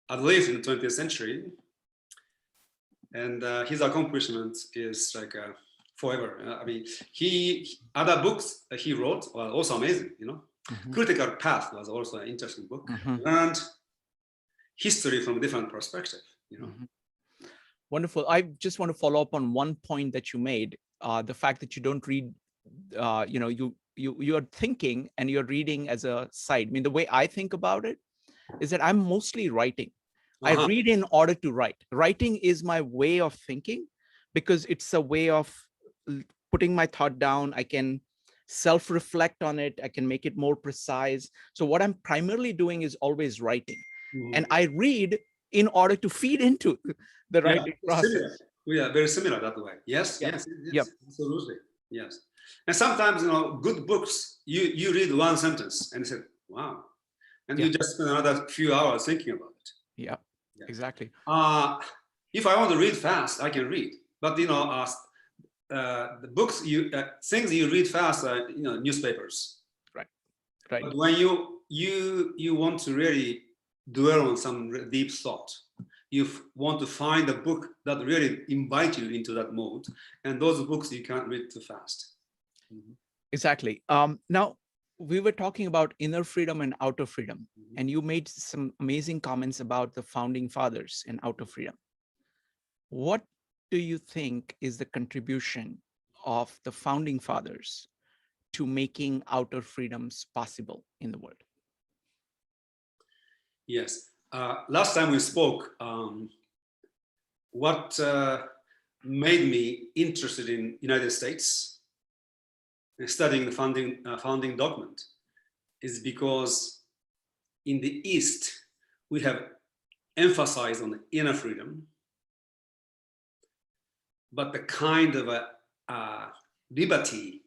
[SPEAKER 2] at least in the 20th century. And his accomplishment is like forever. I mean, other books that he wrote were also amazing, you know. Critical Path was also an interesting book. Learned history from a different perspective, you know.
[SPEAKER 1] Wonderful. I just want to follow up on one point that you made, the fact that you don't read, you know, you are thinking and you're reading as a side. I mean, the way I think about it is that I'm mostly writing. I read in order to write. Writing is my way of thinking because it's a way of putting my thought down. I can self-reflect on it. I can make it more precise. So what I'm primarily doing is always writing. And I read in order to feed into the writing process.
[SPEAKER 2] Similar. We are very similar that way. Yes, absolutely. Yes. And sometimes, you know, good books, you read one sentence and you say, wow. And you just spend another few hours thinking about it.
[SPEAKER 1] Yeah, exactly.
[SPEAKER 2] If I want to read fast, I can read. But, you know, the books, things you read fast are, you know, newspapers.
[SPEAKER 1] Right.
[SPEAKER 2] But when you want to really dwell on some deep thought, you want to find a book that really invite you into that mode, and those books you can't read too fast.
[SPEAKER 1] Exactly. Now, we were talking about inner freedom and outer freedom, and you made some amazing comments about the founding fathers and outer freedom. What do you think is the contribution of the founding fathers to making outer freedoms possible in the world?
[SPEAKER 2] Yes. Last time we spoke, what made me interested in United States and studying the founding document is because in the East, we have emphasized on the inner freedom, but the kind of a liberty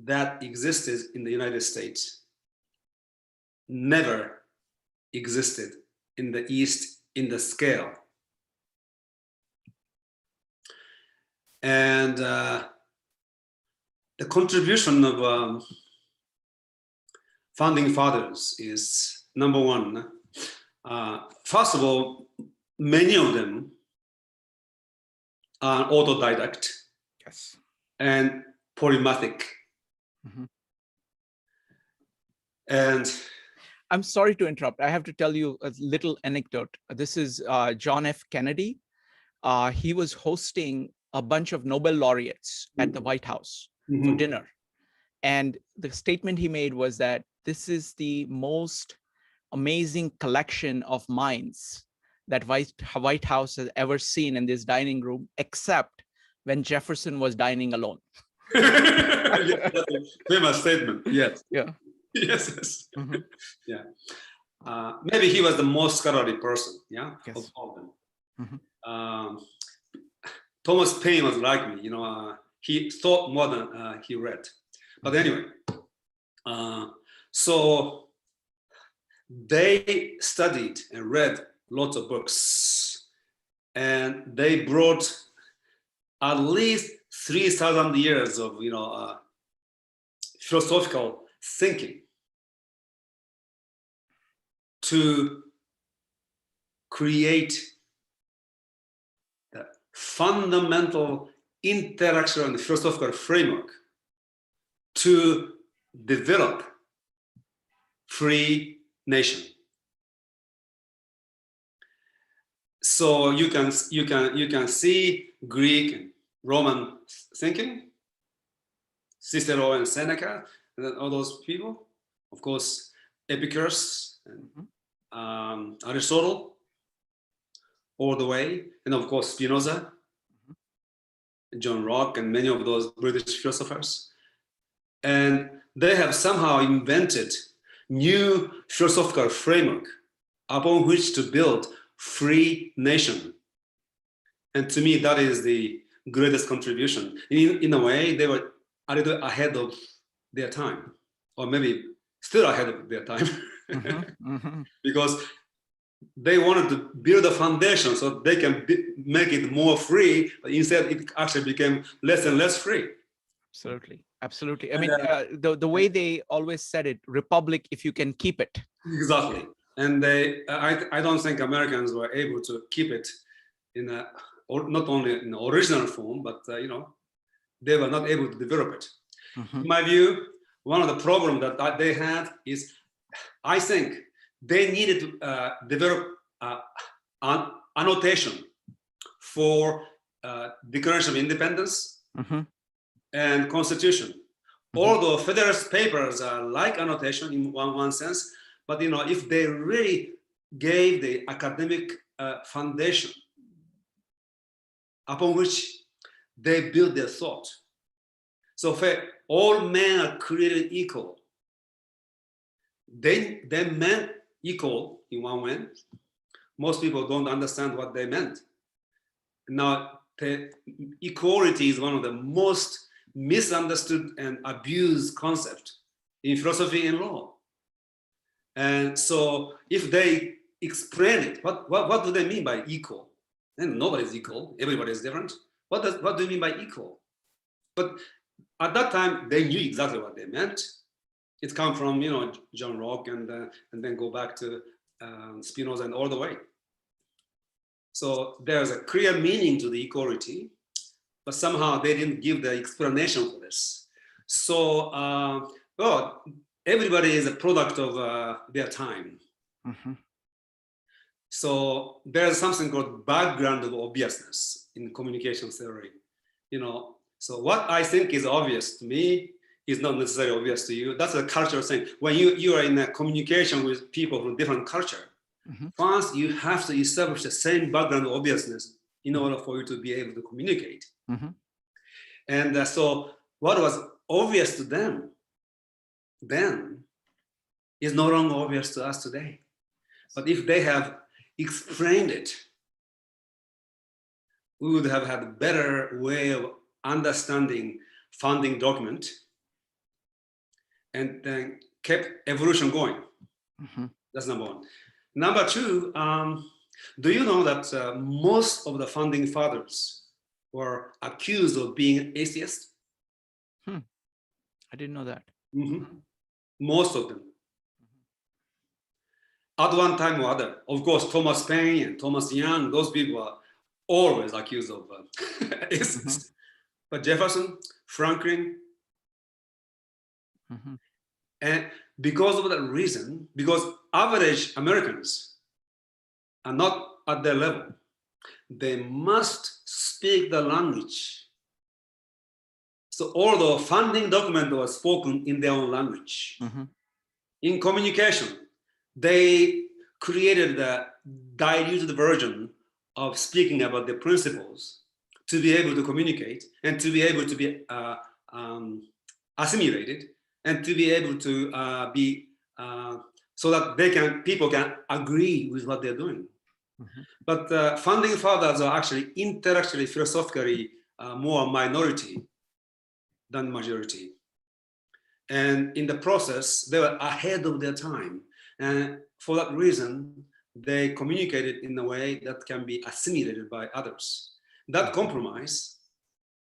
[SPEAKER 2] that existed in the United States never existed in the East in the scale. And the contribution of founding fathers is, number one, first of all, many of them are autodidact and polymathic. And
[SPEAKER 1] I'm sorry to interrupt. I have to tell you a little anecdote. This is John F. Kennedy. He was hosting a bunch of Nobel laureates at the White House for dinner. And the statement he made was that this is the most amazing collection of minds that White House has ever seen in this dining room, except when Jefferson was dining alone.
[SPEAKER 2] Yes, that's a famous statement. Yes.
[SPEAKER 1] Yeah.
[SPEAKER 2] Yes. Yeah. Maybe he was the most scholarly person. Yeah. Of all of them. Thomas Paine was like me. You know, he thought more than he read. But anyway, so they studied and read lots of books, and they brought at least 3,000 years of, you know, philosophical thinking to create the fundamental intellectual and philosophical framework to develop free nation. So you can see Greek and Roman thinking, Cicero and Seneca, and then all those people. Of course, Epicurus and Aristotle, all the way, and of course Spinoza, John Locke, and many of those British philosophers. And they have somehow invented new philosophical framework upon which to build free nation. And to me, that is the greatest contribution. In a way, they were a little ahead of their time, or maybe still ahead of their time, because they wanted to build a foundation so they can make it more free, but instead it actually became less and less free.
[SPEAKER 1] Absolutely, absolutely. I mean, the way they always said it, republic if you can keep it.
[SPEAKER 2] Exactly. And I don't think Americans were able to keep it in a, or not only in the original form, but they were not able to develop it. In my view, one of the problems that they had is, I think they needed to develop an annotation for Declaration of Independence and Constitution. Although Federalist Papers are like annotation in one sense, but if they really gave the academic foundation upon which they build their thought. So all men are created equal. They meant equal in one way. Most people don't understand what they meant. Now, the equality is one of the most misunderstood and abused concepts in philosophy and law. And so if they explain it, what do they mean by equal? And nobody's equal, everybody is different. What do you mean by equal? But at that time, they knew exactly what they meant. It comes from, John Locke and then go back to Spinoza and all the way. So there's a clear meaning to the equality, but somehow they didn't give the explanation for this. So, everybody is a product of their time. So there's something called background of obviousness in communication theory. So what I think is obvious to me is not necessarily obvious to you. That's a cultural thing. When you are in a communication with people from different culture, first you have to establish the same background of obviousness in order for you to be able to communicate. And so what was obvious to them then is no longer obvious to us today. But if they have explained it, we would have had a better way of understanding founding document and then kept evolution going. That's number one. Number two, do you know that most of the founding fathers were accused of being atheists?
[SPEAKER 1] I didn't know that.
[SPEAKER 2] Most of them. At one time or other. Of course, Thomas Paine and Thomas Young, those people are always accused of atheists. But Jefferson, Franklin, and because of that reason, because average Americans are not at their level, they must speak the language. So although founding document was spoken in their own language, in communication, they created the diluted version of speaking about the principles to be able to communicate and to be able to be assimilated and to be able to be so that people can agree with what they're doing. But founding fathers are actually intellectually, philosophically more minority than majority. And in the process, they were ahead of their time. And for that reason, they communicated in a way that can be assimilated by others. That compromise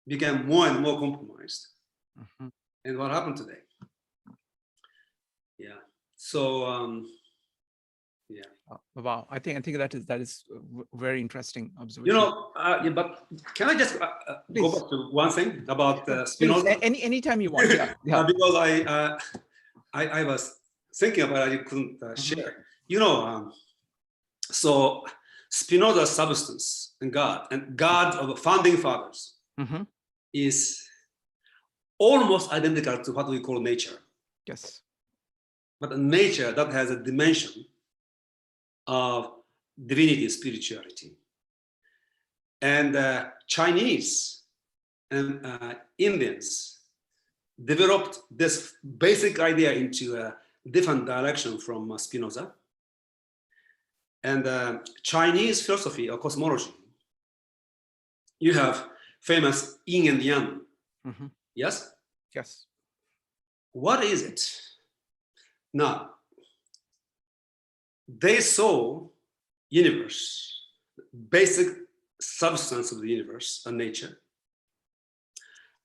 [SPEAKER 2] became more and more compromised. And what happened today? Yeah. So, yeah.
[SPEAKER 1] Wow, I think that is very interesting observation.
[SPEAKER 2] But can I just go back to one thing about Spinoza?
[SPEAKER 1] Anytime you want. Yeah.
[SPEAKER 2] Because I was thinking about it, I couldn't share. So Spinoza's substance and God of the founding fathers is almost identical to what we call nature.
[SPEAKER 1] Yes.
[SPEAKER 2] But a nature that has a dimension of divinity, spirituality. And Chinese and Indians developed this basic idea into a different direction from Spinoza. And Chinese philosophy or cosmology, you have famous yin and yang. Yes?
[SPEAKER 1] Yes.
[SPEAKER 2] What is it? Now, they saw universe, basic substance of the universe and nature,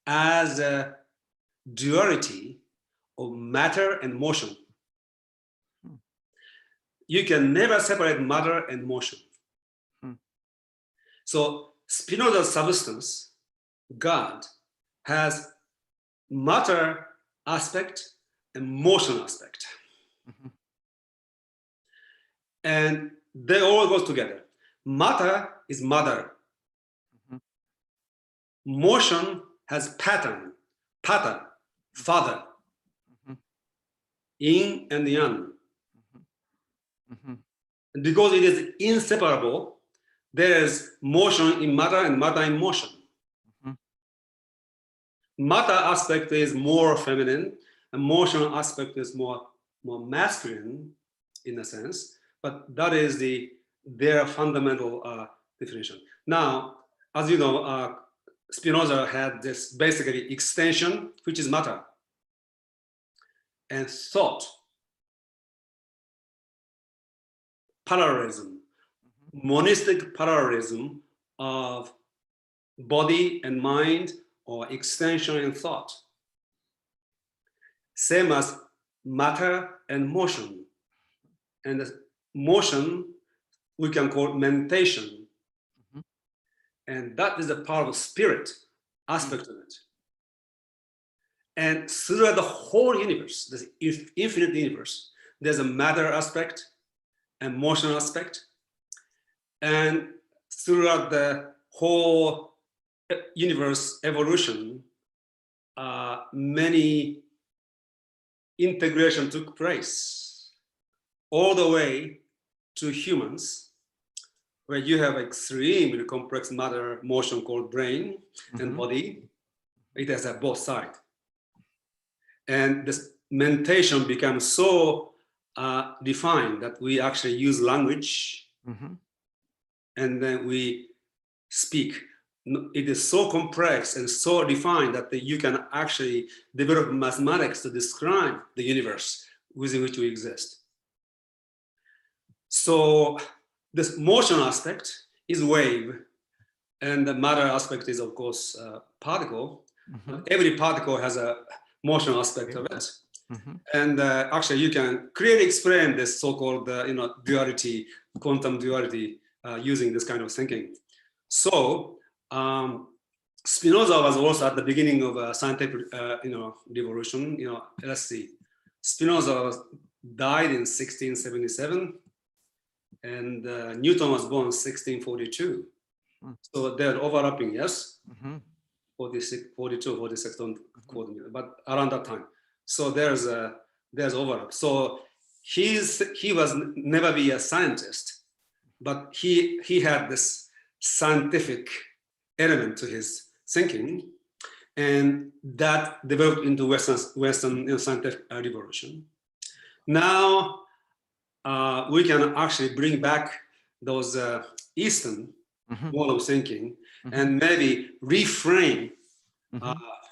[SPEAKER 2] as a duality of matter and motion. You can never separate matter and motion. So Spinoza's substance, God, has matter aspect and motion aspect. And they all go together. Matter is mother. Motion has pattern, father. Yin and yang. And because it is inseparable, there is motion in matter and matter in motion. Matter aspect is more feminine, and motion aspect is more masculine in a sense, but that is their fundamental definition. Now, as you know, Spinoza had this basically extension, which is matter, and thought, parallelism, monistic parallelism of body and mind, or extension and thought. Same as matter and motion. And the motion we can call mentation. And that is a part of spirit aspect of it. And throughout the whole universe, this infinite universe, there's a matter aspect and motion aspect. And throughout the whole universe evolution, many integration took place all the way to humans, where you have extremely complex matter motion called brain and body. It has a both sides. And this mentation becomes so defined that we actually use language and then we speak. It is so complex and so defined that you can actually develop mathematics to describe the universe within which we exist. So this motion aspect is wave, and the matter aspect is, of course, particle. Every particle has a motion aspect of it. And actually, you can clearly explain this so-called duality, quantum duality, using this kind of thinking. So Spinoza was also at the beginning of scientific, revolution. Let's see. Spinoza died in 1677, and Newton was born in 1642. So they're overlapping, yes? 46, 42, 46, don't quote me, but around that time. So there's overlap. So he was never be a scientist, but he had this scientific element to his thinking, and that developed into Western scientific revolution. Now we can actually bring back those Eastern mode of thinking and maybe reframe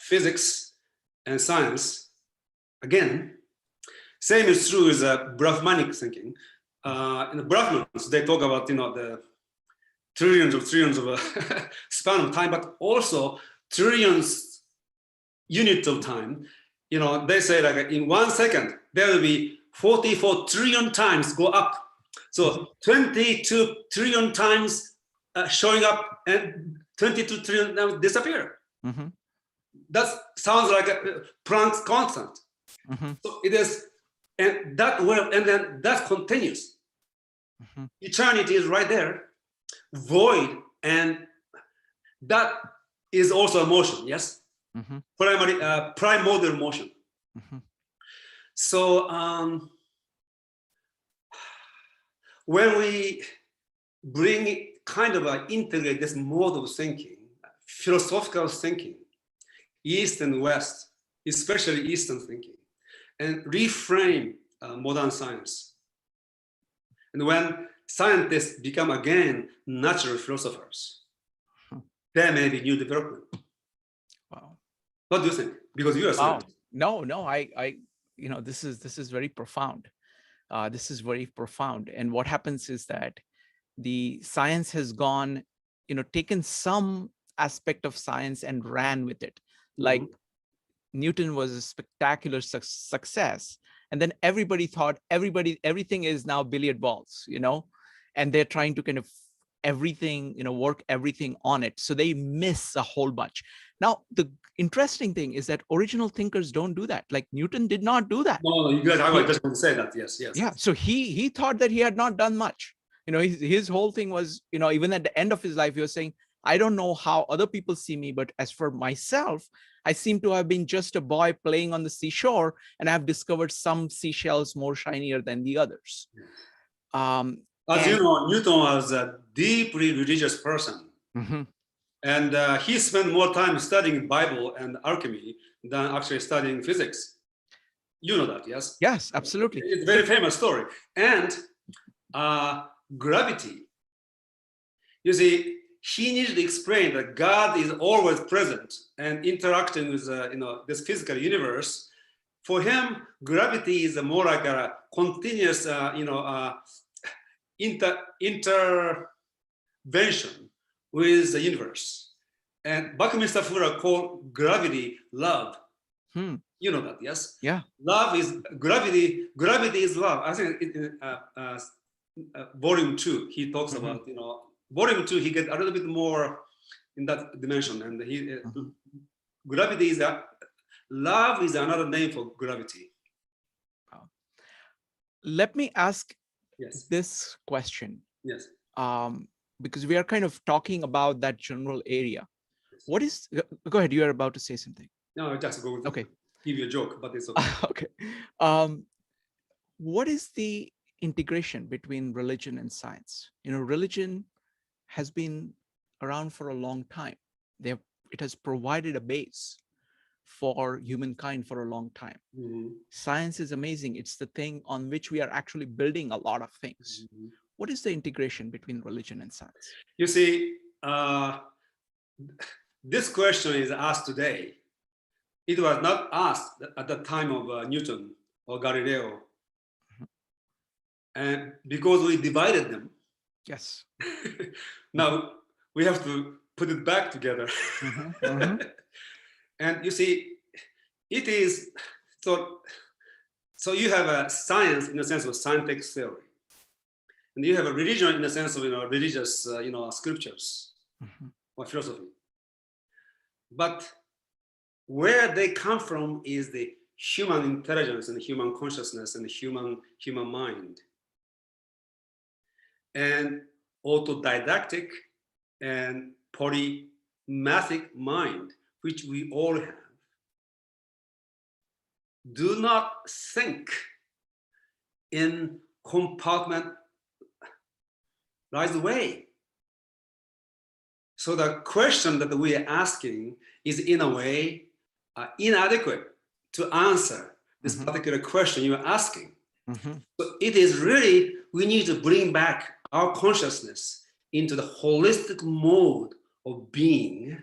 [SPEAKER 2] physics and science again. Same is true with Brahmanic thinking. In the Brahmins, they talk about the trillions of span of time, but also trillions units of time. They say like in 1 second there will be 44 trillion times go up. So 22 trillion times showing up and 22 trillion times disappear. That sounds like a Planck's constant. So it is, and that will, and then that continues. Eternity is right there, void, and that is also a motion, yes? Primordial motion. So when we bring kind of integrate this mode of thinking, philosophical thinking, East and West, especially Eastern thinking, and reframe modern science. And when scientists become again natural philosophers, there may be new development.
[SPEAKER 1] Wow.
[SPEAKER 2] What do you think? Because you are a scientist.
[SPEAKER 1] No, I this is very profound. This is very profound. And what happens is that the science has gone, taken some aspect of science and ran with it. Like Newton was a spectacular success. And then everybody thought everything is now billiard balls, and they're trying to kind of work everything on it. So they miss a whole bunch. Now, the interesting thing is that original thinkers don't do that. Like Newton did not do that.
[SPEAKER 2] No, you guys, I just want to say that. Yes.
[SPEAKER 1] Yeah. So he thought that he had not done much. His whole thing was, even at the end of his life, he was saying, I don't know how other people see me, but as for myself, I seem to have been just a boy playing on the seashore, and I've discovered some seashells more shinier than the others.
[SPEAKER 2] As you know, Newton was a deeply religious person. And he spent more time studying Bible and alchemy than actually studying physics. You know that, yes?
[SPEAKER 1] Yes, absolutely.
[SPEAKER 2] It's a very famous story. And gravity. You see, he needed to explain that God is always present and interacting with this physical universe. For him, gravity is more like a continuous intervention with the universe. And Buckminster Fuller called gravity love. You know that, yes?
[SPEAKER 1] Yeah.
[SPEAKER 2] Love is gravity. Gravity is love. I think in volume 2, he talks about, volume 2, he gets a little bit more in that dimension. And gravity is love is another name for gravity.
[SPEAKER 1] Let me ask
[SPEAKER 2] this
[SPEAKER 1] question.
[SPEAKER 2] Yes.
[SPEAKER 1] Because we are kind of talking about that general area. What is, go ahead, you are about to say something.
[SPEAKER 2] No, just go.
[SPEAKER 1] Okay.
[SPEAKER 2] Give you a joke, but it's okay.
[SPEAKER 1] Okay. What is the integration between religion and science? Religion has been around for a long time. It has provided a base for humankind for a long time. Science is amazing. It's the thing on which we are actually building a lot of things. What is the integration between religion and science?
[SPEAKER 2] You see, this question is asked today. It was not asked at the time of Newton or Galileo. And because we divided them.
[SPEAKER 1] Yes.
[SPEAKER 2] Now we have to put it back together. And you see, it is, so you have a science in the sense of scientific theory. And you have a religion in the sense of religious scriptures or philosophy. But where they come from is the human intelligence and human consciousness and the human mind. And autodidactic and polymathic mind, which we all have, do not think in compartmentalized way. So the question that we are asking is in a way inadequate to answer this particular question you are asking. So it is really, we need to bring back our consciousness into the holistic mode of being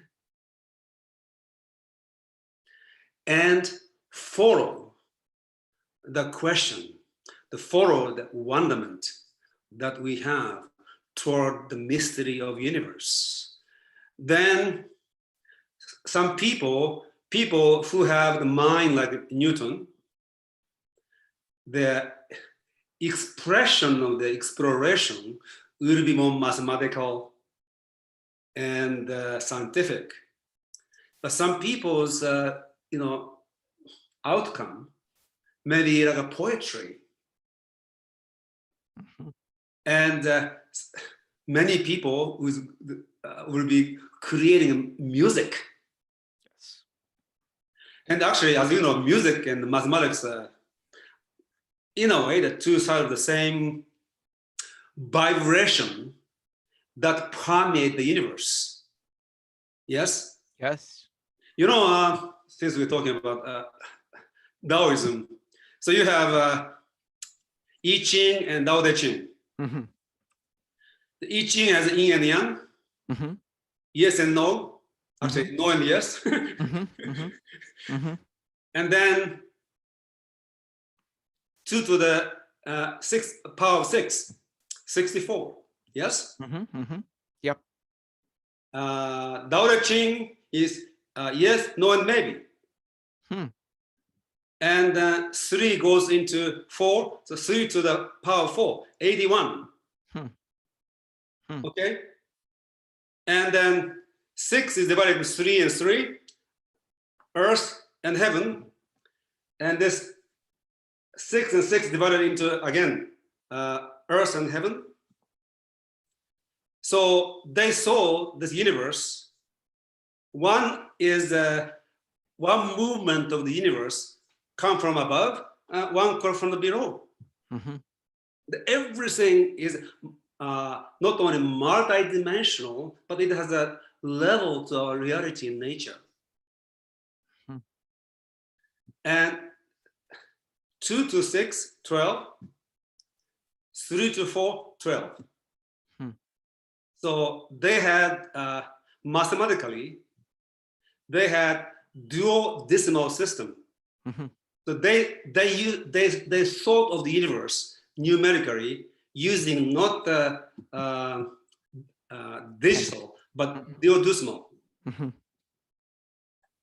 [SPEAKER 2] and follow the question, follow the wonderment that we have toward the mystery of universe. Then some people who have the mind like Newton, the expression of the exploration will be more mathematical and scientific. But some people's outcome may be like a poetry. And many people will be creating music.
[SPEAKER 1] Yes.
[SPEAKER 2] And actually, as you know, music and mathematics, in a way, the two sides of the same vibration that permeate the universe. Yes?
[SPEAKER 1] Yes.
[SPEAKER 2] You know, since we're talking about Taoism, so you have I Ching and Tao Te Ching.
[SPEAKER 1] Mm-hmm.
[SPEAKER 2] The I Ching has yin and yang,
[SPEAKER 1] Mm-hmm.
[SPEAKER 2] yes and no, actually no and yes.
[SPEAKER 1] Mm-hmm. Mm-hmm. Mm-hmm.
[SPEAKER 2] And then 2 to the 6 power of 6, 64. Yes?
[SPEAKER 1] Mm-hmm. Mm-hmm. Yep.
[SPEAKER 2] Tao Te Ching is yes, no, and maybe.
[SPEAKER 1] Hmm.
[SPEAKER 2] And 3 goes into 4, so 3 to the power of 4, 81.
[SPEAKER 1] Hmm. Hmm.
[SPEAKER 2] Okay? And then 6 is divided into 3 and 3, earth and heaven. And this 6 and 6 divided into, again, earth and heaven. So they saw this universe. One is one movement of the universe come from above, one come from the below.
[SPEAKER 1] Mm-hmm.
[SPEAKER 2] Everything is not only multidimensional, but it has a level to our reality in nature.
[SPEAKER 1] Hmm.
[SPEAKER 2] And 2 to 6, 12, 3 to 4, 12.
[SPEAKER 1] Hmm.
[SPEAKER 2] So they had mathematically, they had dual decimal system.
[SPEAKER 1] Mm-hmm.
[SPEAKER 2] So they thought of the universe numerically using not the digital, but duodecimal
[SPEAKER 1] Mm-hmm.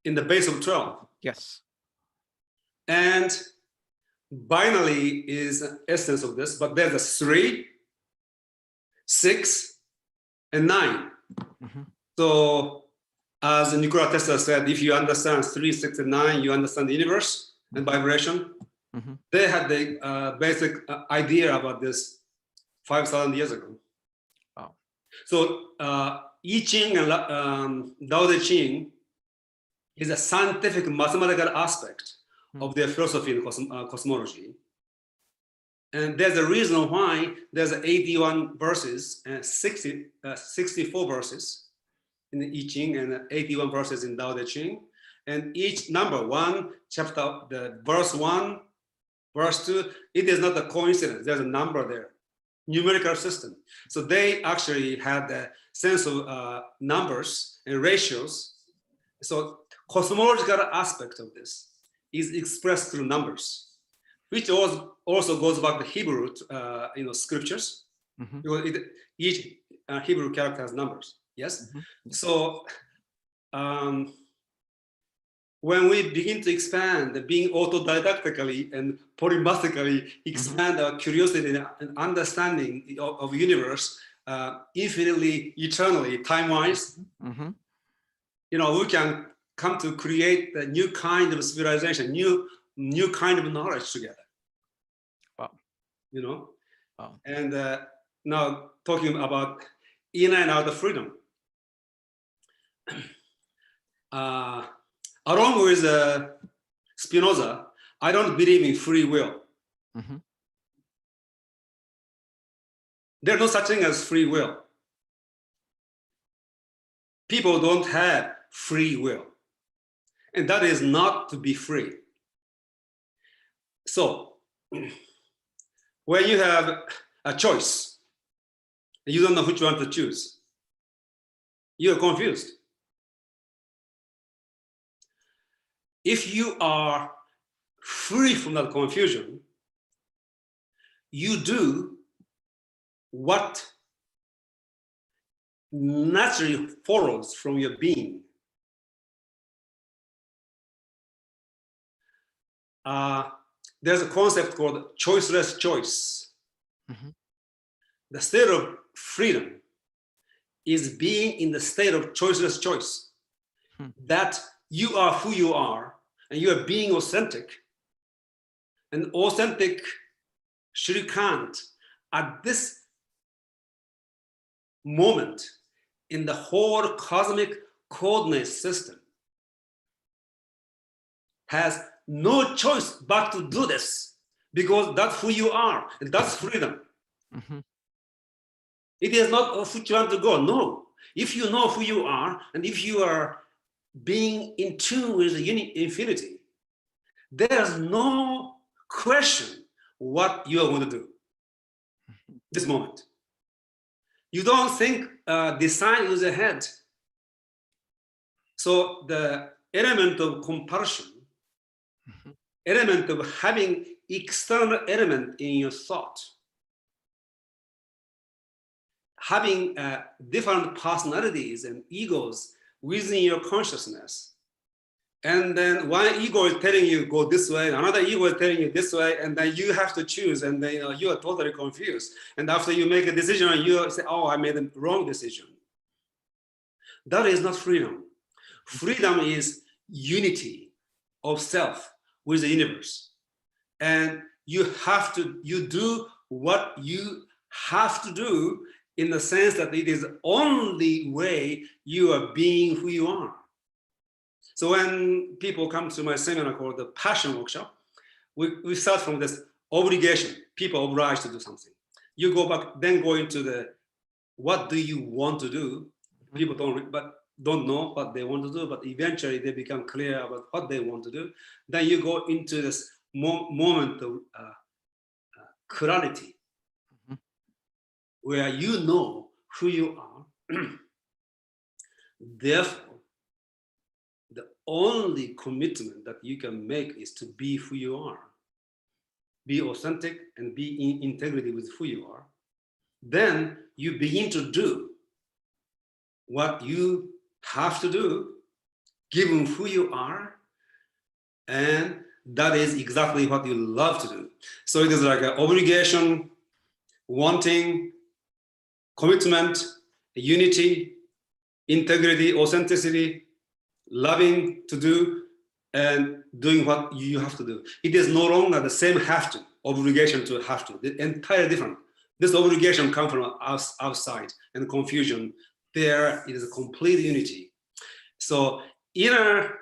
[SPEAKER 2] in the base of 12.
[SPEAKER 1] Yes.
[SPEAKER 2] And binary is the essence of this, but there's a 3, 6, and 9.
[SPEAKER 1] Mm-hmm.
[SPEAKER 2] So as Nikola Tesla said, if you understand 3, 6, and 9, you understand the universe and vibration.
[SPEAKER 1] Mm-hmm.
[SPEAKER 2] They had the basic idea about this 5,000 years ago.
[SPEAKER 1] Wow.
[SPEAKER 2] So I Ching and Tao Te Ching is a scientific mathematical aspect of their philosophy and cosmology. And there's a reason why there's 81 verses and 64 verses in the I Ching and 81 verses in Tao Te Ching. And each number, 1, chapter, the verse 1, verse 2, it is not a coincidence. There's a number there, numerical system. So they actually had the sense of numbers and ratios. So cosmological aspect of this is expressed through numbers, which also goes back to Hebrew, scriptures.
[SPEAKER 1] Mm-hmm.
[SPEAKER 2] Because each Hebrew character has numbers. Yes.
[SPEAKER 1] Mm-hmm.
[SPEAKER 2] So when we begin to expand, being autodidactically and polymathically expand our curiosity and understanding of universe infinitely, eternally, time-wise,
[SPEAKER 1] Mm-hmm.
[SPEAKER 2] we can come to create a new kind of civilization, new kind of knowledge together.
[SPEAKER 1] Wow. Wow.
[SPEAKER 2] And now talking about inner and outer freedom. Along with Spinoza, I don't believe in free will.
[SPEAKER 1] Mm-hmm.
[SPEAKER 2] There's no such thing as free will. People don't have free will. And that is not to be free. So, when you have a choice, and you don't know which one to choose, you're confused. If you are free from that confusion, you do what naturally follows from your being. There's a concept called choiceless choice.
[SPEAKER 1] Mm-hmm.
[SPEAKER 2] The state of freedom is being in the state of choiceless choice. That you are who you are, and you are being authentic. And authentic Shrikant at this moment in the whole cosmic coordinate system has no choice but to do this, because that's who you are, and that's freedom.
[SPEAKER 1] Mm-hmm.
[SPEAKER 2] It is not which you want to go. No. If you know who you are, and if you are being in tune with the infinity, there's no question what you are going to do this moment. You don't think design is ahead. So the element of compulsion, element of having external element in your thought, having different personalities and egos within your consciousness. And then one ego is telling you go this way, another ego is telling you this way, and then you have to choose, and then you are totally confused. And after you make a decision, you say, oh, I made a wrong decision. That is not freedom. Freedom is unity of self with the universe. And you do what you have to do, in the sense that it is the only way you are being who you are. So when people come to my seminar called the Passion Workshop, we start from this obligation. People obliged to do something. You go back, then go into the what do you want to do? People don't know what they want to do, but eventually they become clear about what they want to do. Then you go into this moment of clarity, where you know who you are. Therefore, the only commitment that you can make is to be who you are. Be authentic and be in integrity with who you are. Then you begin to do what you have to do, given who you are, and that is exactly what you love to do. So it is like an obligation, wanting, commitment, unity, integrity, authenticity, loving to do, and doing what you have to do. It is no longer the same have to, obligation to have to. The entire different. This obligation comes from outside, and confusion. There it is a complete unity. So inner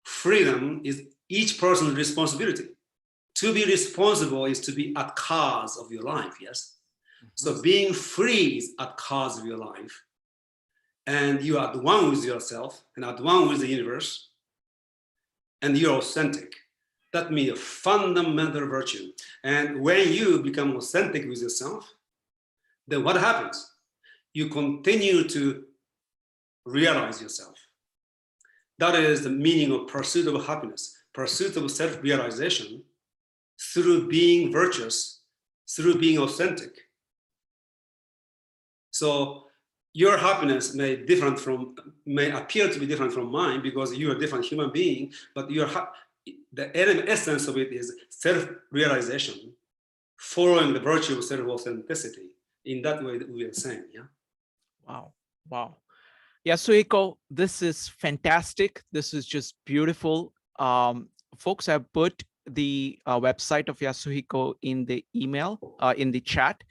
[SPEAKER 2] freedom is each person's responsibility. To be responsible is to be at cause of your life, yes? So being free is at cause of your life. And you are at one with yourself and at one with the universe. And you're authentic. That means a fundamental virtue. And when you become authentic with yourself, then what happens? You continue to realize yourself. That is the meaning of pursuit of happiness, pursuit of self-realization through being virtuous, through being authentic. So your happiness may appear to be different from mine because you're a different human being, but the essence of it is self-realization, following the virtue of self-authenticity. In that way, that we are saying, yeah.
[SPEAKER 1] Wow. Yasuhiko, this is fantastic. This is just beautiful. Folks, I put the website of Yasuhiko in the email, in the chat.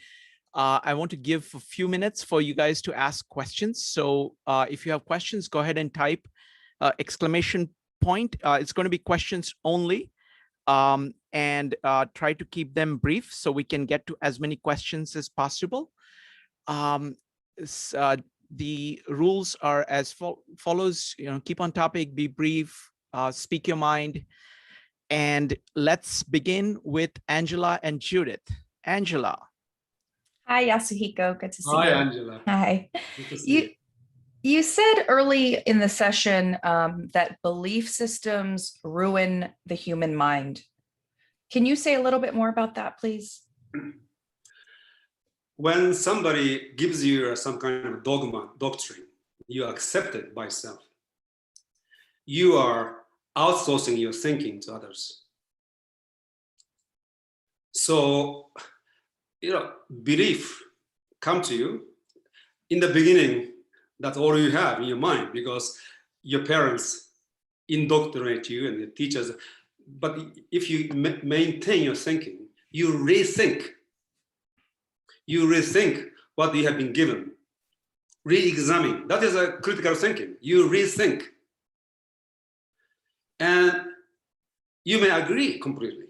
[SPEAKER 1] I want to give a few minutes for you guys to ask questions. So if you have questions, go ahead and type exclamation point. It's going to be questions only, and try to keep them brief so we can get to as many questions as possible. The rules are as follows. Keep on topic, be brief, speak your mind. And let's begin with Angela and Judith. Angela.
[SPEAKER 3] Hi, Yasuhiko. Good to see you.
[SPEAKER 2] Hi, Angela.
[SPEAKER 3] Hi.
[SPEAKER 2] Good to see
[SPEAKER 3] You said early in the session that belief systems ruin the human mind. Can you say a little bit more about that, please?
[SPEAKER 2] When somebody gives you some kind of dogma, doctrine, you accept it by self. You are outsourcing your thinking to others. So, belief come to you. In the beginning, that's all you have in your mind because your parents indoctrinate you and the teachers. But if you maintain your thinking, you rethink what you have been given re-examine. That is a critical thinking. You rethink. And you may agree completely,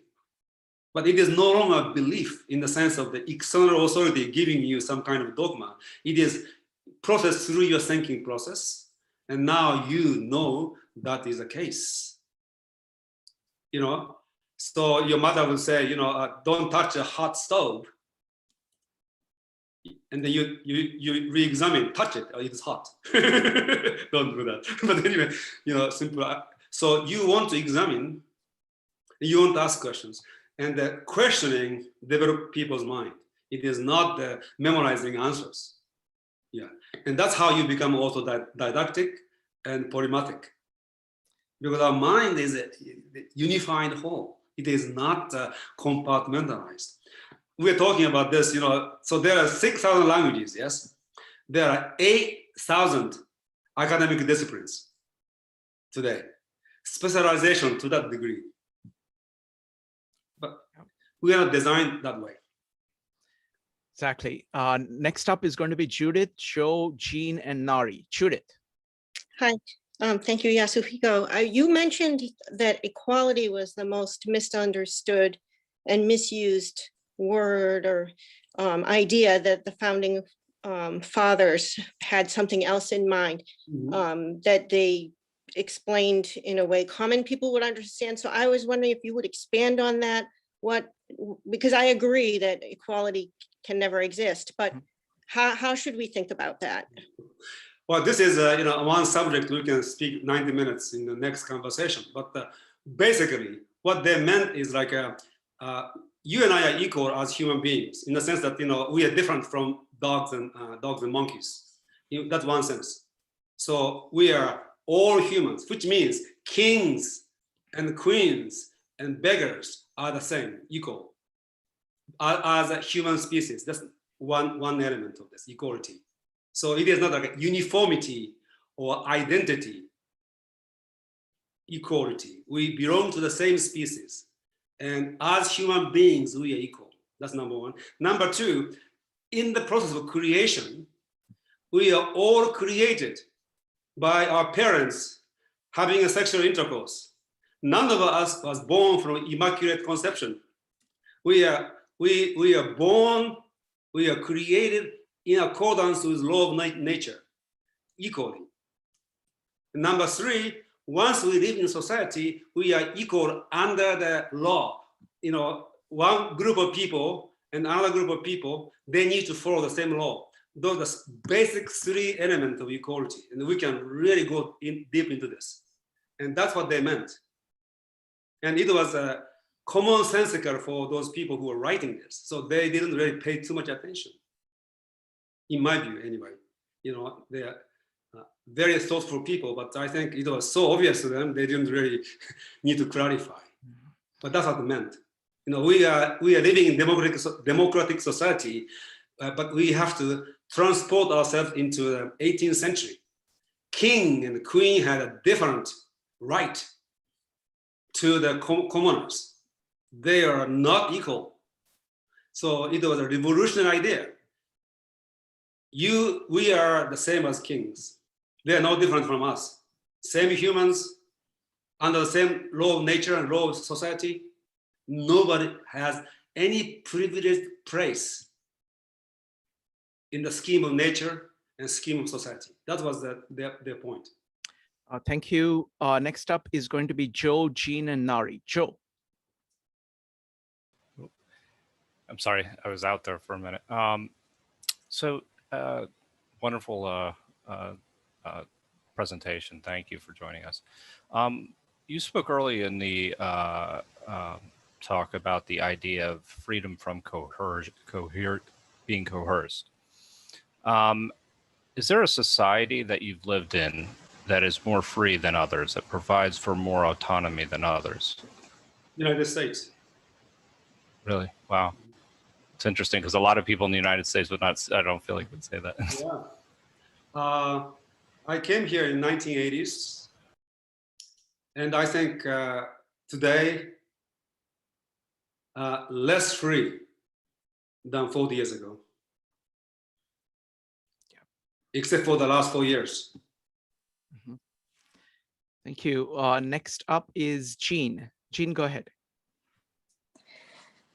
[SPEAKER 2] but it is no longer belief in the sense of the external authority giving you some kind of dogma. It is processed through your thinking process. And now you know that is the case. You know, so your mother will say, you know, don't touch a hot stove. And then you re-examine, touch it, oh, it is hot. Don't do that. But anyway, you know, simple. So you want to examine, you want to ask questions. And the questioning develops people's mind. It is not the memorizing answers. Yeah, and that's how you become also didactic and polymatic. Because our mind is a unified whole. It is not compartmentalized. We're talking about this, you know, so there are 6,000 languages, yes? There are 8,000 academic disciplines today. Specialization to that degree. But we are not designed that way.
[SPEAKER 1] Exactly. Next up is going to be Judith, Joe, Jean, and Nari. Judith.
[SPEAKER 4] Hi, thank you, Yasuhiko. You mentioned that equality was the most misunderstood and misused word or idea, that the founding fathers had something else in mind, that they explained in a way common people would understand. So I was wondering if you would expand on that. Because I agree that equality can never exist, but how should we think about that?
[SPEAKER 2] Well, this is you know, one subject we can speak 90 minutes in the next conversation. But basically, what they meant is like you and I are equal as human beings in the sense that, you know, we are different from dogs and monkeys. That's one sense. So we are all humans, which means kings and queens and beggars are the same, equal, as a human species. That's one element of this equality. So it is not like a uniformity or identity equality. We belong to the same species. And as human beings, we are equal. That's number one. Number two, in the process of creation, we are all created by our parents having a sexual intercourse. None of us was born from immaculate conception. We are born, we are created in accordance with law of nature, equally. Number three, once we live in society, we are equal under the law. You know, one group of people and another group of people, they need to follow the same law. Those are the basic three elements of equality. And we can really go deep into this. And that's what they meant. And it was commonsensical for those people who were writing this. So they didn't really pay too much attention. In my view, anyway. You know, they are very thoughtful people, but I think it was so obvious to them, they didn't really need to clarify. But that's what it meant. You know, we are living in democratic society, but we have to transport ourselves into the 18th century. King and queen had a different right to the commoners. They are not equal. So it was a revolutionary idea. We are the same as kings. They are no different from us. Same humans, under the same law of nature and law of society. Nobody has any privileged place in the scheme of nature and scheme of society. That was their point.
[SPEAKER 1] Thank you. Next up is going to be Joe, Jean, and Nari. Joe.
[SPEAKER 5] I'm sorry, I was out there for a minute. Wonderful presentation. Thank you for joining us. You spoke early in the talk about the idea of freedom from being coerced. Is there a society that you've lived in that is more free than others, that provides for more autonomy than others?
[SPEAKER 2] United States.
[SPEAKER 5] Really? Wow. It's interesting because a lot of people in the United States would not, I don't feel like would say that.
[SPEAKER 2] Yeah. I came here in 1980s. And I think today, less free than 40 years ago. except for the last 4 years.
[SPEAKER 1] Thank you. Next up is Jean. Jean, go ahead.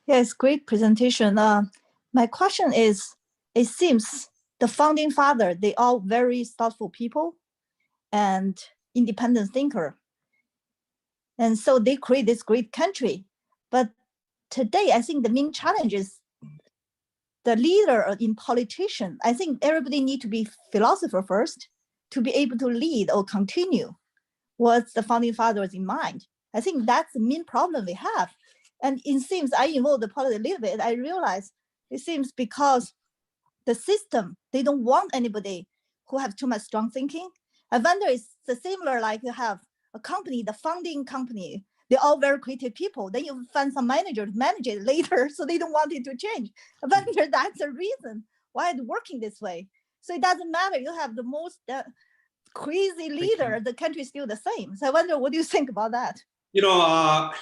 [SPEAKER 6] Yes, great presentation. My question is, it seems the founding father, they all very thoughtful people and independent thinker. And so they create this great country. But today, I think the main challenge is the leader in politician. I think everybody need to be philosopher first to be able to lead or continue what the founding fathers in mind. I think that's the main problem we have. And it seems I involved the politics a little bit. I realized it seems because the system, they don't want anybody who have too much strong thinking. I wonder it's the similar like you have a company, the founding company, they're all very creative people. Then you find some manager to manage it later, so they don't want it to change. I wonder that's the reason why it's working this way. So it doesn't matter. You have the most crazy leader, the country is still the same. So I wonder, what do you think about that?
[SPEAKER 2] You know,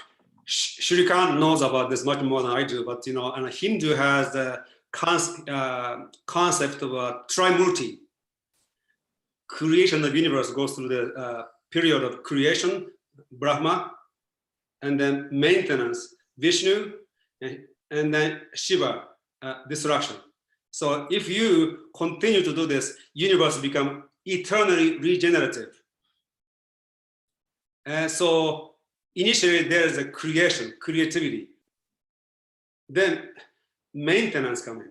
[SPEAKER 2] Shrikant knows about this much more than I do, but you know, and Hindu has the concept of Trimurti. Creation of the universe goes through the period of creation, Brahma, and then maintenance, Vishnu, and then Shiva, destruction. So if you continue to do this, universe become eternally regenerative. And so initially there is a creation, creativity. Then maintenance come in.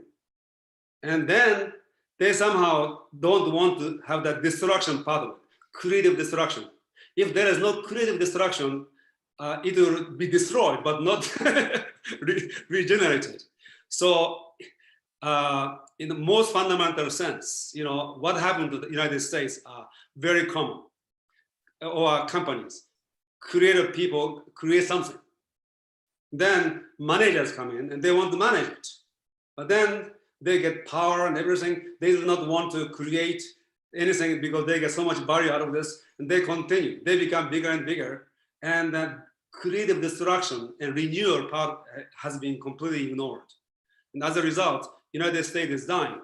[SPEAKER 2] And then they somehow don't want to have that destruction part of it, creative destruction. If there is no creative destruction, it will be destroyed, but not regenerated. So in the most fundamental sense, you know, what happened to the United States are very common. Or companies, creative people create something. Then managers come in and they want to manage it. But then they get power and everything. They do not want to create anything because they get so much value out of this, and they continue. They become bigger and bigger. And that creative destruction and renewal part has been completely ignored. And as a result, United States is dying.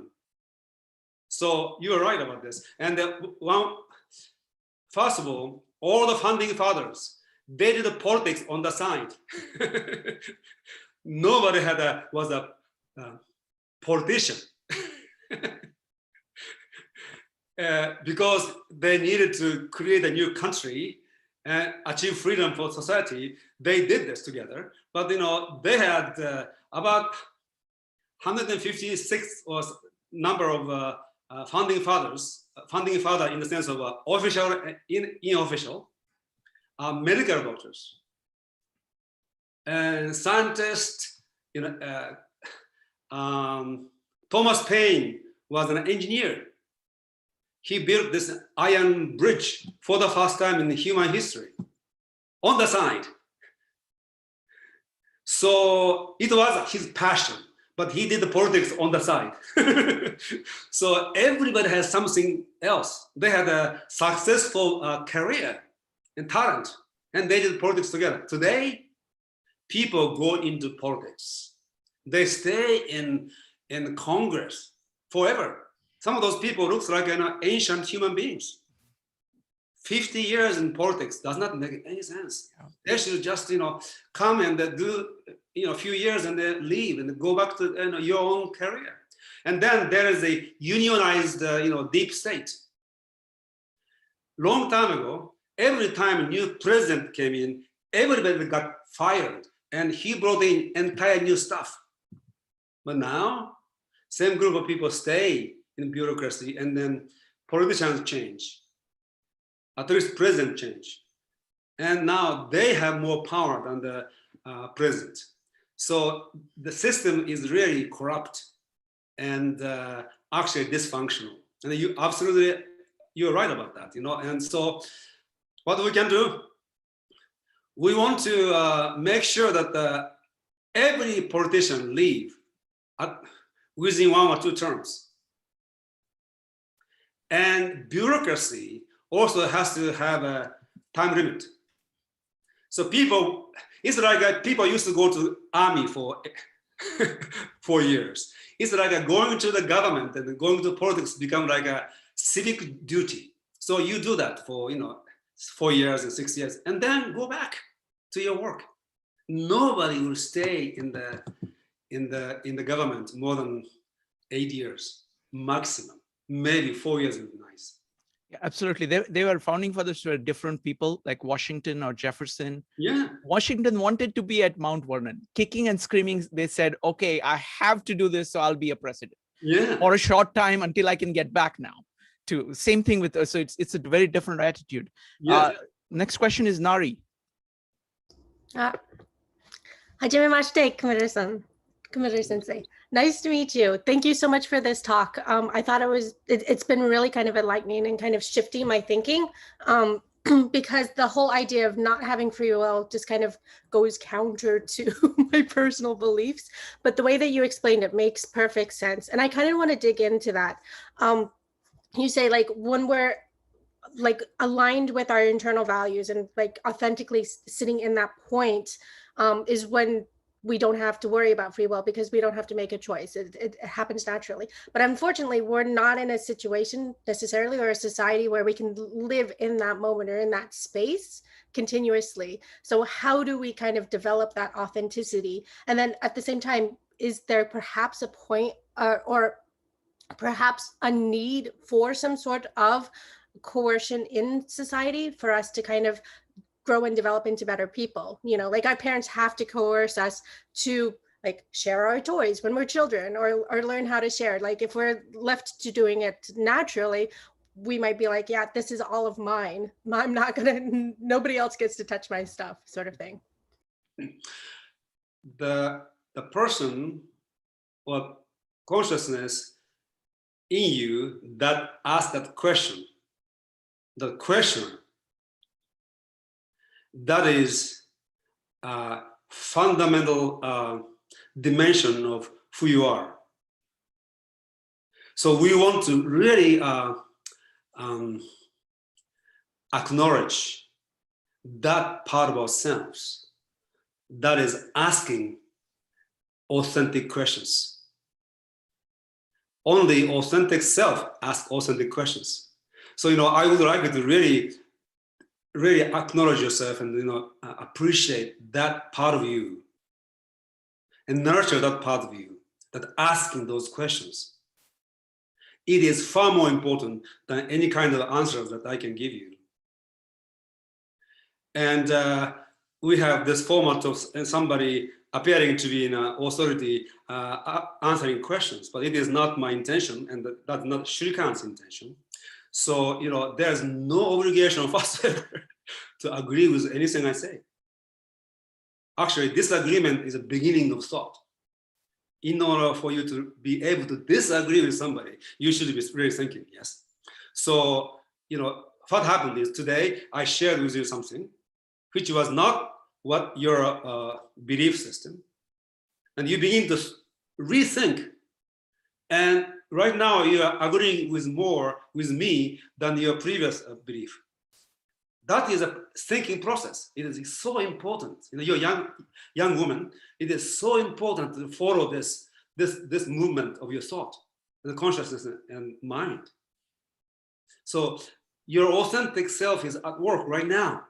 [SPEAKER 2] So you are right about this. And first of all the founding fathers, they did the politics on the side. Nobody was a politician. Because they needed to create a new country and achieve freedom for society. They did this together. But you know, they had about 156 or number of founding fathers, founding father in the sense of official and unofficial, medical doctors, and scientists. You know, Thomas Paine was an engineer. He built this iron bridge for the first time in human history on the side. So it was his passion, but he did the politics on the side. So everybody has something else. They had a successful career and talent, and they did politics together. Today, people go into politics. They stay in Congress forever. Some of those people looks like ancient human beings. 50 years in politics does not make any sense. Yeah. They should just, you know, come and do, you know, a few years and then leave and go back to your own career. And then there is a unionized, you know, deep state. Long time ago, every time a new president came in, everybody got fired, and he brought in entire new stuff. But now, same group of people stay in bureaucracy, and then politicians change. At least president change. And now they have more power than the president. So the system is really corrupt and actually dysfunctional. And you're right about that, you know. And so what we can do, we want to make sure that every politician leave within 1 or 2 terms. And bureaucracy also has to have a time limit. So people, it's like people used to go to army for 4 years. It's like going to the government and going to politics become like civic duty. So you do that for 4 years and 6 years, and then go back to your work. Nobody will stay in the government more than 8 years maximum. Maybe 4 years would be nice.
[SPEAKER 1] Yeah, absolutely. They were founding fathers were different people, like Washington or Jefferson.
[SPEAKER 2] Yeah.
[SPEAKER 1] Washington wanted to be at Mount Vernon, kicking and screaming. They said, okay, I have to do this, so I'll be a president.
[SPEAKER 2] Yeah.
[SPEAKER 1] For a short time until I can get back now. To same thing with so it's a very different attitude.
[SPEAKER 2] Yeah.
[SPEAKER 1] Next question is Nari.
[SPEAKER 7] はじめまして、Kimura-san. Kimura Sensei. Nice to meet you. Thank you so much for this talk. I thought it's been really kind of enlightening and kind of shifting my thinking, because the whole idea of not having free will just kind of goes counter to my personal beliefs. But the way that you explained it makes perfect sense. And I kind of want to dig into that. You say like when we're like aligned with our internal values and like authentically sitting in that point is when we don't have to worry about free will, because we don't have to make a choice. It happens naturally. But unfortunately, we're not in a situation necessarily or a society where we can live in that moment or in that space continuously. So how do we kind of develop that authenticity? And then at the same time, is there perhaps a point or perhaps a need for some sort of coercion in society for us to kind of grow and develop into better people? You know, like our parents have to coerce us to like share our toys when we're children, or learn how to share. Like if we're left to doing it naturally, we might be like, yeah, this is all of mine. I'm not gonna, nobody else gets to touch my stuff, sort of thing.
[SPEAKER 2] The person or consciousness in you that asks that question, that is a fundamental dimension of who you are. So we want to really acknowledge that part of ourselves that is asking authentic questions. Only authentic self asks authentic questions. So, I would like you to really acknowledge yourself and, appreciate that part of you and nurture that part of you that asking those questions. It is far more important than any kind of answers that I can give you. And we have this format of somebody appearing to be an authority answering questions, but it is not my intention, and that's not Shrikan's intention. So, there's no obligation whatsoever to agree with anything I say. Actually, disagreement is a beginning of thought. In order for you to be able to disagree with somebody, you should be really thinking, yes. So, what happened is today I shared with you something which was not what your belief system, and you begin to rethink. And right now you are agreeing with more with me than your previous belief. That is a thinking process. It is so important. You're a young woman. It is so important to follow this movement of your thought, the consciousness and mind. So your authentic self is at work right now,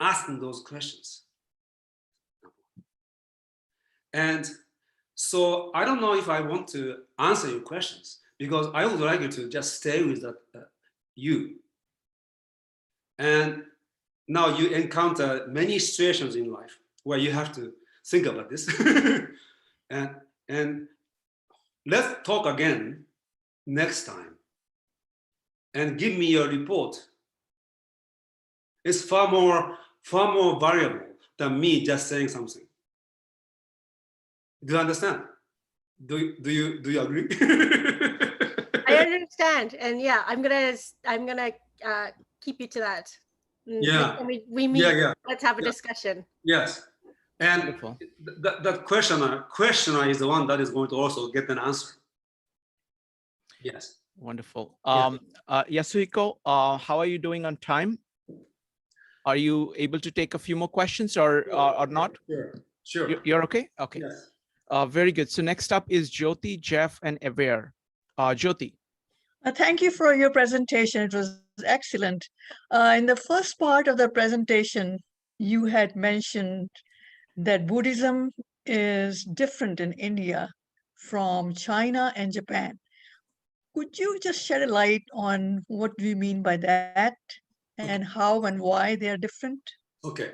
[SPEAKER 2] asking those questions. And so I don't know if I want to answer your questions, because I would like you to just stay with that you. And now you encounter many situations in life where you have to think about this. and let's talk again next time and give me your report. It's far more valuable than me just saying something. Do you understand? Do you agree?
[SPEAKER 7] I understand, and yeah, I'm gonna keep you to that.
[SPEAKER 2] Yeah.
[SPEAKER 7] When we meet.
[SPEAKER 2] Yeah.
[SPEAKER 7] Let's have a discussion.
[SPEAKER 2] Yes. And
[SPEAKER 1] Wonderful.
[SPEAKER 2] that questioner is the one that is going to also get an answer. Yes.
[SPEAKER 1] Wonderful.
[SPEAKER 2] Yeah.
[SPEAKER 1] Yasuhiko, how are you doing on time? Are you able to take a few more questions or not?
[SPEAKER 2] Sure.
[SPEAKER 1] You're okay? Okay.
[SPEAKER 2] Yes.
[SPEAKER 1] Very good. So next up is Jyoti, Jeff, and Aver. Jyoti.
[SPEAKER 8] Thank you for your presentation. It was excellent. In the first part of the presentation, you had mentioned that Buddhism is different in India from China and Japan. Could you just shed a light on what do you mean by that and how and why they are different?
[SPEAKER 2] Okay.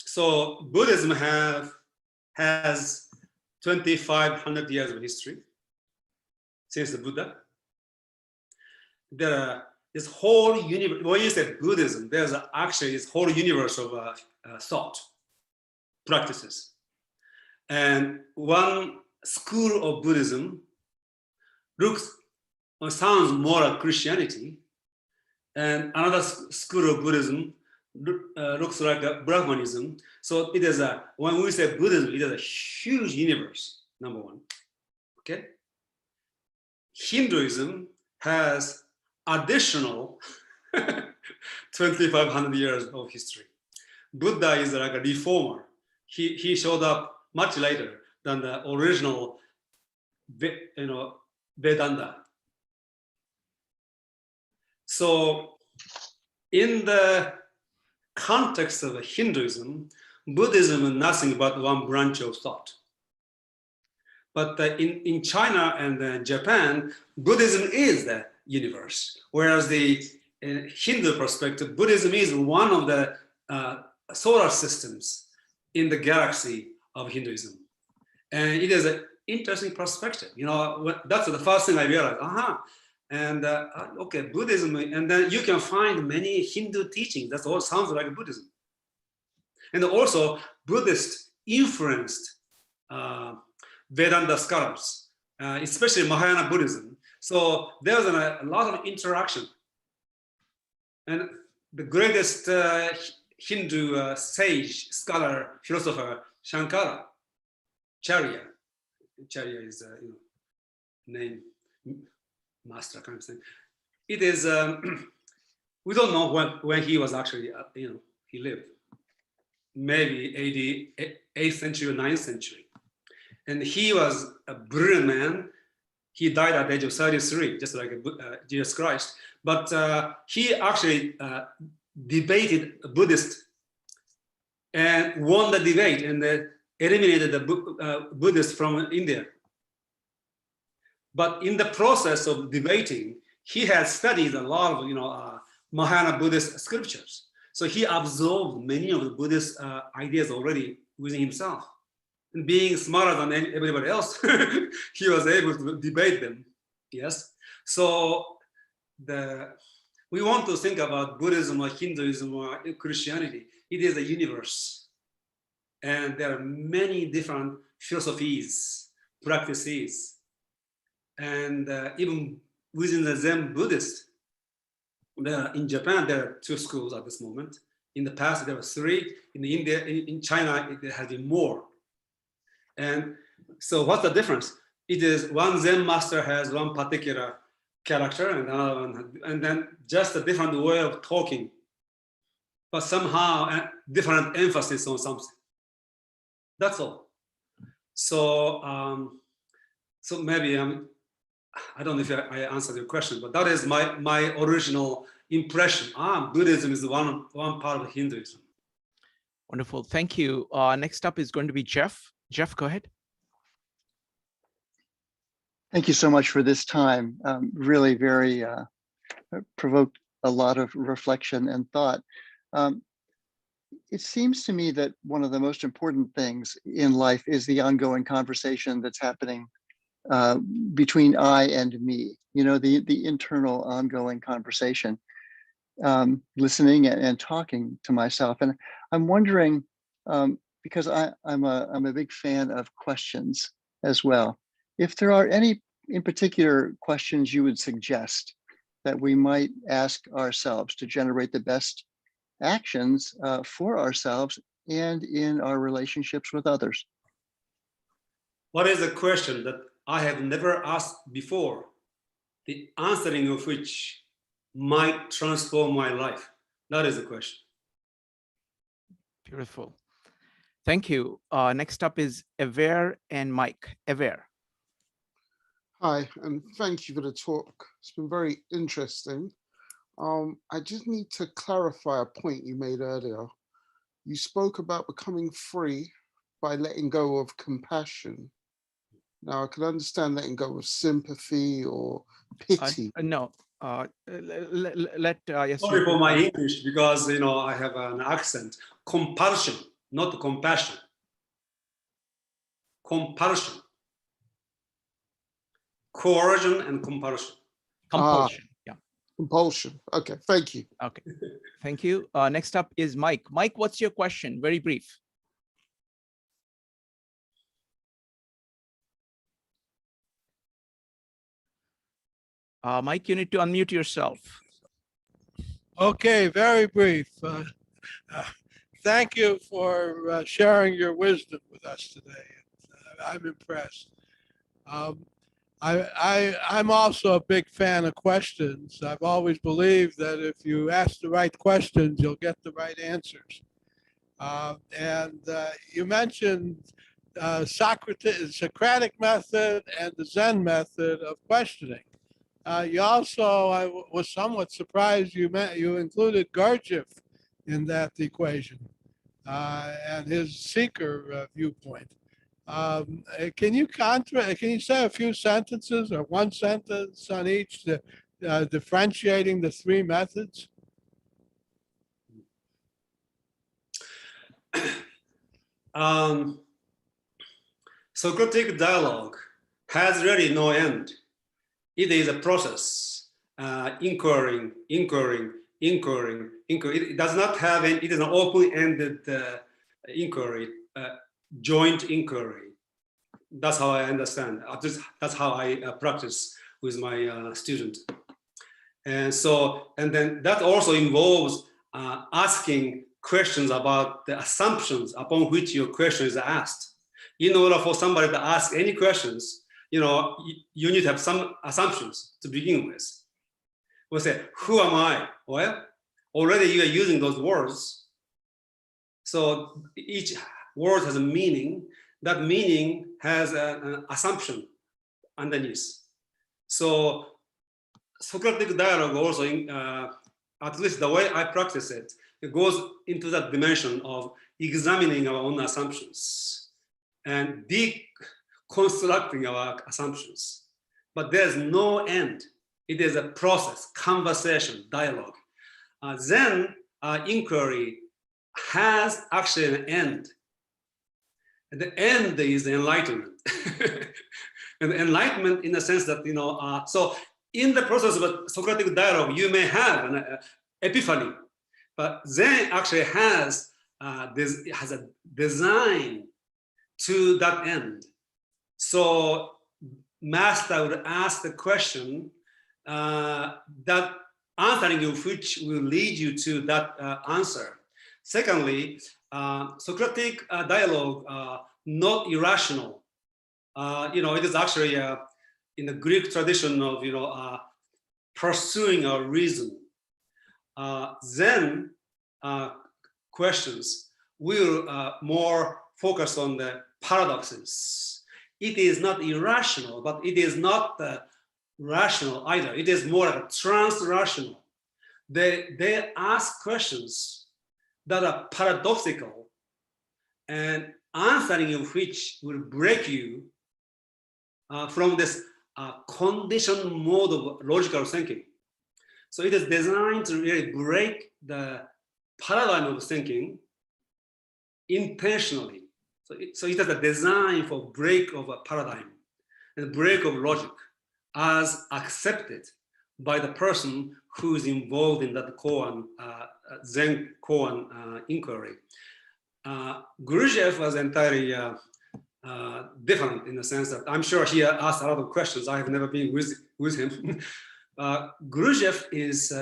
[SPEAKER 2] So Buddhism has 2,500 years of history since the Buddha. There are this whole universe. When you say Buddhism, there's actually this whole universe of thought practices. And one school of Buddhism looks or sounds more like Christianity, and another school of Buddhism looks like Brahmanism. So it is when we say Buddhism, it is a huge universe, number one. Okay. Hinduism has additional 2,500 years of history. Buddha is like a reformer. He showed up much later than the original, Vedanta. So in the context of Hinduism, Buddhism is nothing but one branch of thought. But in China and Japan, Buddhism is the universe, whereas the Hindu perspective, Buddhism is one of the solar systems in the galaxy of Hinduism. And it is an interesting perspective. That's the first thing I realized. And okay, Buddhism, and then you can find many Hindu teachings. That all sounds like Buddhism. And also Buddhist influenced Vedanta scholars, especially Mahayana Buddhism. So there's a lot of interaction. And the greatest Hindu sage, scholar, philosopher, Shankara, Charya is name, master kind of thing. It is, we don't know when he was actually, he lived. Maybe 8th century or 9th century. And he was a brilliant man. He died at the age of 33, just like Jesus Christ. But he actually debated a Buddhist and won the debate and eliminated the Buddhists from India. But in the process of debating, he had studied a lot of Mahayana Buddhist scriptures. So he absorbed many of the Buddhist ideas already within himself. And being smarter than everybody else, he was able to debate them. Yes. So we want to think about Buddhism or Hinduism or Christianity. It is a universe. And there are many different philosophies, practices. And even within the Zen Buddhist, in Japan, there are 2 schools at this moment. In the past, there were 3. In India, in China, there has been more. And so what's the difference? It is one Zen master has one particular character and another one, and then just a different way of talking, but somehow a different emphasis on something. That's all. So, so maybe I don't know if I answered your question, but that is my original impression. Buddhism is one part of Hinduism.
[SPEAKER 1] Wonderful. Thank you. Next up is going to be Jeff. Jeff, go ahead.
[SPEAKER 9] Thank you so much for this time. Really very provoked a lot of reflection and thought. It seems to me that one of the most important things in life is the ongoing conversation that's happening between I and me, the internal ongoing conversation, listening and talking to myself. And I'm wondering, because I'm a big fan of questions as well, if there are any in particular questions you would suggest that we might ask ourselves to generate the best actions for ourselves and in our relationships with others.
[SPEAKER 2] What is a question that I have never asked before, the answering of which might transform my life? That is the question.
[SPEAKER 1] Beautiful. Thank you. Next up is Ever and Mike. Ever.
[SPEAKER 10] Hi, and thank you for the talk. It's been very interesting. I just need to clarify a point you made earlier. You spoke about becoming free by letting go of compassion. Now, I can understand letting go of sympathy or pity.
[SPEAKER 1] No, let
[SPEAKER 2] Sorry for
[SPEAKER 1] Yasuhiko
[SPEAKER 2] my
[SPEAKER 1] answer.
[SPEAKER 2] English because I have an accent. Compulsion, not compassion. Compulsion. Coercion and compulsion.
[SPEAKER 1] Compulsion. Yeah.
[SPEAKER 10] Compulsion. Okay, thank you.
[SPEAKER 1] Okay. Thank you. Next up is Mike. Mike, what's your question? Very brief. Mike, you need to unmute yourself.
[SPEAKER 11] Okay, very brief. Thank you for sharing your wisdom with us today. I'm impressed. I'm also a big fan of questions. I've always believed that if you ask the right questions, you'll get the right answers. And you mentioned Socratic method and the Zen method of questioning. You also, I was somewhat surprised you included Gurdjieff in that equation and his seeker viewpoint. Can you say a few sentences or one sentence on each differentiating the three methods?
[SPEAKER 2] Socratic dialogue has really no end. It is a process, inquiring. It does not have it is an open-ended inquiry, joint inquiry. That's how I understand. That's how I practice with my student. And then that also involves asking questions about the assumptions upon which your question is asked. In order for somebody to ask any questions, you need to have some assumptions to begin with. We'll say, who am I? Well, already you are using those words. So each word has a meaning. That meaning has an assumption underneath. So Socratic dialogue also, at least the way I practice it, it goes into that dimension of examining our own assumptions and deconstructing our assumptions. But there's no end. It is a process, conversation, dialogue. Zen inquiry has actually an end. And the end is enlightenment. And enlightenment in the sense that, so in the process of a Socratic dialogue, you may have an epiphany, but Zen actually has a design to that end. So master would ask the question that answering of which will lead you to that answer. Secondly, Socratic dialogue, not irrational. It is actually in the Greek tradition of pursuing a reason. Zen questions will more focus on the paradoxes. It is not irrational, but it is not rational either. It is more like trans-rational. They ask questions that are paradoxical and answering of which will break you from this conditioned mode of logical thinking. So it is designed to really break the paradigm of thinking intentionally. So it has a design for break of a paradigm and break of logic as accepted by the person who is involved in that koan, Zen koan inquiry. Gurdjieff was entirely different in the sense that I'm sure he asked a lot of questions. I have never been with him. Gurdjieff is,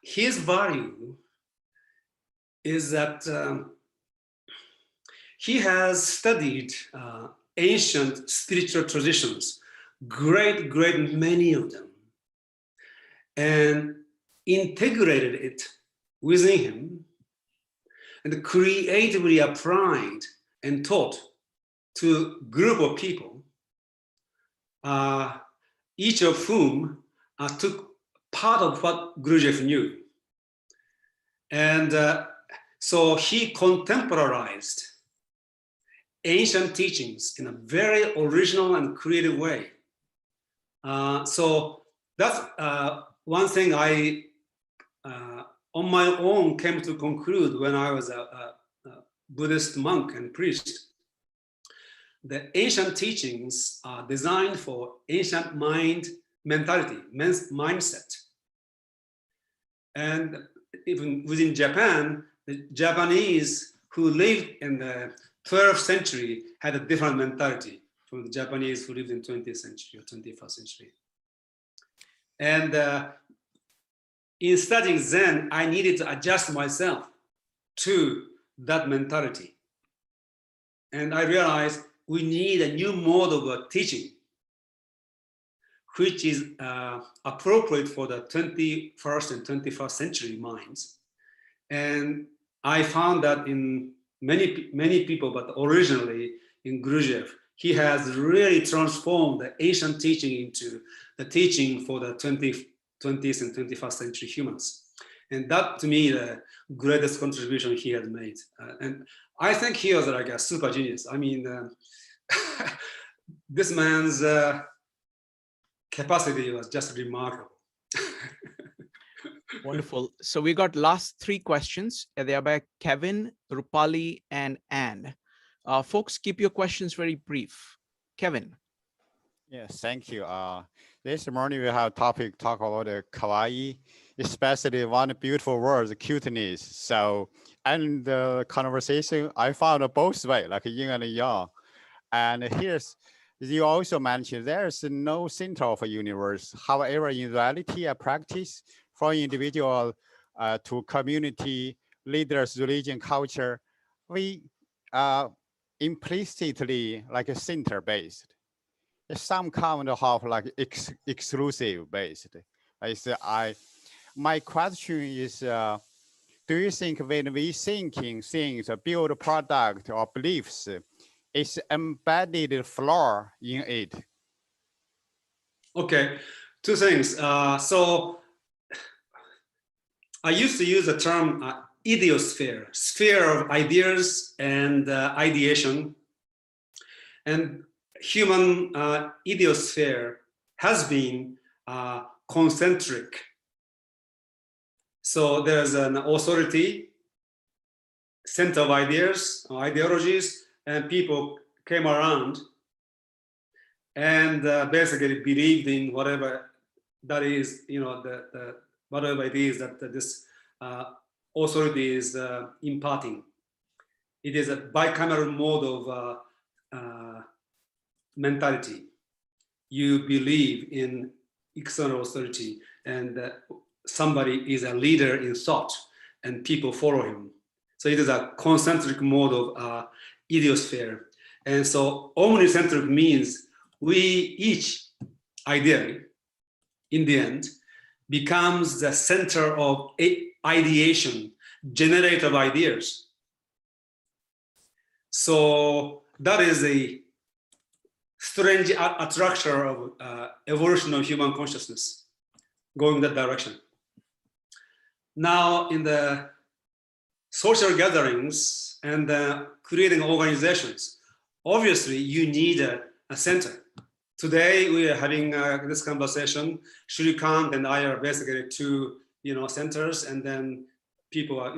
[SPEAKER 2] his value is that he has studied ancient spiritual traditions, great many of them, and integrated it within him and creatively applied and taught to a group of people, each of whom took part of what Gurdjieff knew. And so he contemporarized ancient teachings in a very original and creative way. So that's one thing I, on my own, came to conclude when I was a Buddhist monk and priest. The ancient teachings are designed for ancient mind mentality, mindset. And even within Japan, the Japanese who lived in the 12th century had a different mentality from the Japanese who lived in 20th century or 21st century. And in studying Zen, I needed to adjust myself to that mentality. And I realized we need a new mode of teaching, which is appropriate for the 21st and 21st century minds. And I found that in many people, but originally in Gurdjieff, he has really transformed the ancient teaching into the teaching for the 20th and 21st century humans. And that, to me, the greatest contribution he has made. And I think he was like a super genius. I mean, this man's capacity was just remarkable.
[SPEAKER 1] Wonderful. So we got last three questions. They are by Kevin, Rupali, and Anne. Folks, keep your questions very brief. Kevin.
[SPEAKER 12] Yes, thank you. This morning we have a topic talk about the kawaii, especially one beautiful word, the cuteness. So, and the conversation I found both ways, like yin and yang. And here's, you also mentioned there's no center of a universe. However, in reality, a practice from individual to community, leaders, religion, culture, we implicitly like a center based. Some kind of like exclusive based. My question is, do you think when we thinking things, build a product or beliefs, it's embedded flaw in it?
[SPEAKER 2] Okay, two things. So I used to use the term idiosphere, sphere of ideas and ideation. And human idiosphere has been concentric. So there's an authority, center of ideas, ideologies, and people came around and basically believed in whatever that is, you know, whatever it is that this authority is imparting. It is a bicameral mode of mentality. You believe in external authority, and somebody is a leader in thought, and people follow him. So it is a concentric mode of idiosphere. And so omnicentric means we each, ideally, in the end, becomes the center of ideation, generator of ideas. So that is a strange attraction of evolution of human consciousness, going that direction. Now, in the social gatherings and creating organizations, obviously you need a center. Today we are having this conversation. Shrikant and I are basically two, centers, and then people are,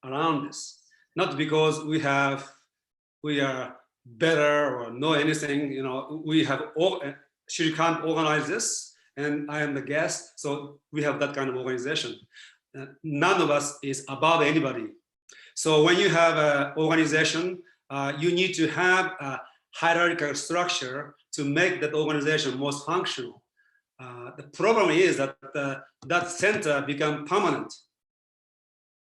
[SPEAKER 2] around this. Not because we are better or know anything, we have Shrikant organized this, and I am the guest, so we have that kind of organization. None of us is above anybody. So when you have an organization, you need to have a hierarchical structure to make that organization most functional. The problem is that that center become permanent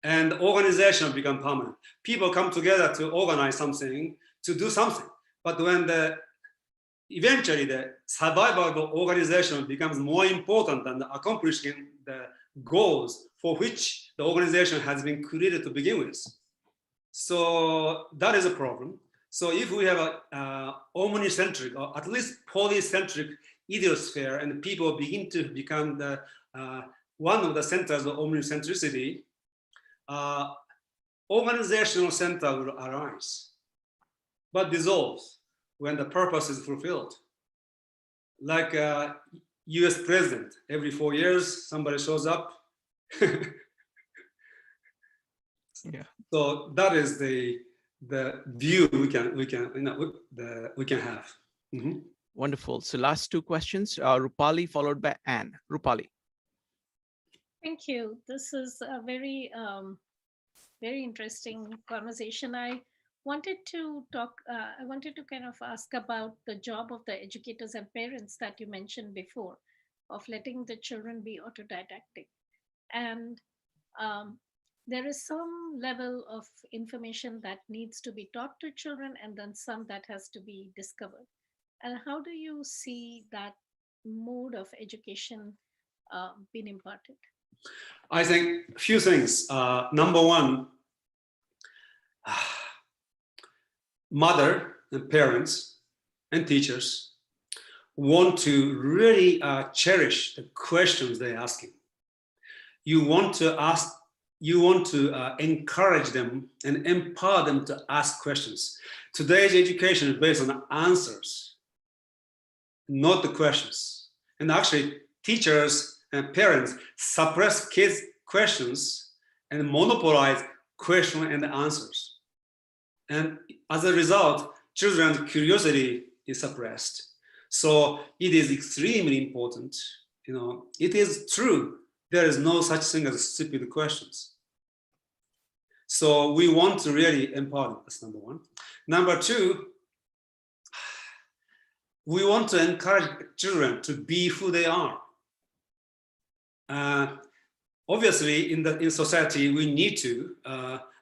[SPEAKER 2] and the organization become permanent. People come together to organize something, to do something. But when eventually the survival of the organization becomes more important than accomplishing the goals for which the organization has been created to begin with. So that is a problem. So if we have a omnicentric or at least polycentric idiosphere, and people begin to become the one of the centers of omnicentricity, organizational center will arise, but dissolves when the purpose is fulfilled. Like US president, every 4 years, somebody shows up.
[SPEAKER 1] Yeah.
[SPEAKER 2] So that is the view we can have. Mm-hmm.
[SPEAKER 1] Wonderful. So last two questions, Rupali followed by Anne. Rupali.
[SPEAKER 13] Thank you. This is a very, very interesting conversation. I wanted to kind of ask about the job of the educators and parents that you mentioned before, of letting the children be autodidactic. And there is some level of information that needs to be taught to children, and then some that has to be discovered. And how do you see that mode of education being imparted?
[SPEAKER 2] I think a few things. Number one, mother and parents and teachers want to really cherish the questions they're asking. You want to encourage them and empower them to ask questions. Today's education is based on answers, not the questions. And actually, teachers and parents suppress kids' questions and monopolize question and answers. And as a result, children's curiosity is suppressed. So it is extremely important. You know, it is true, there is no such thing as stupid questions. So we want to really empower them. That's number one. Number two, we want to encourage children to be who they are. Obviously, in society, we need to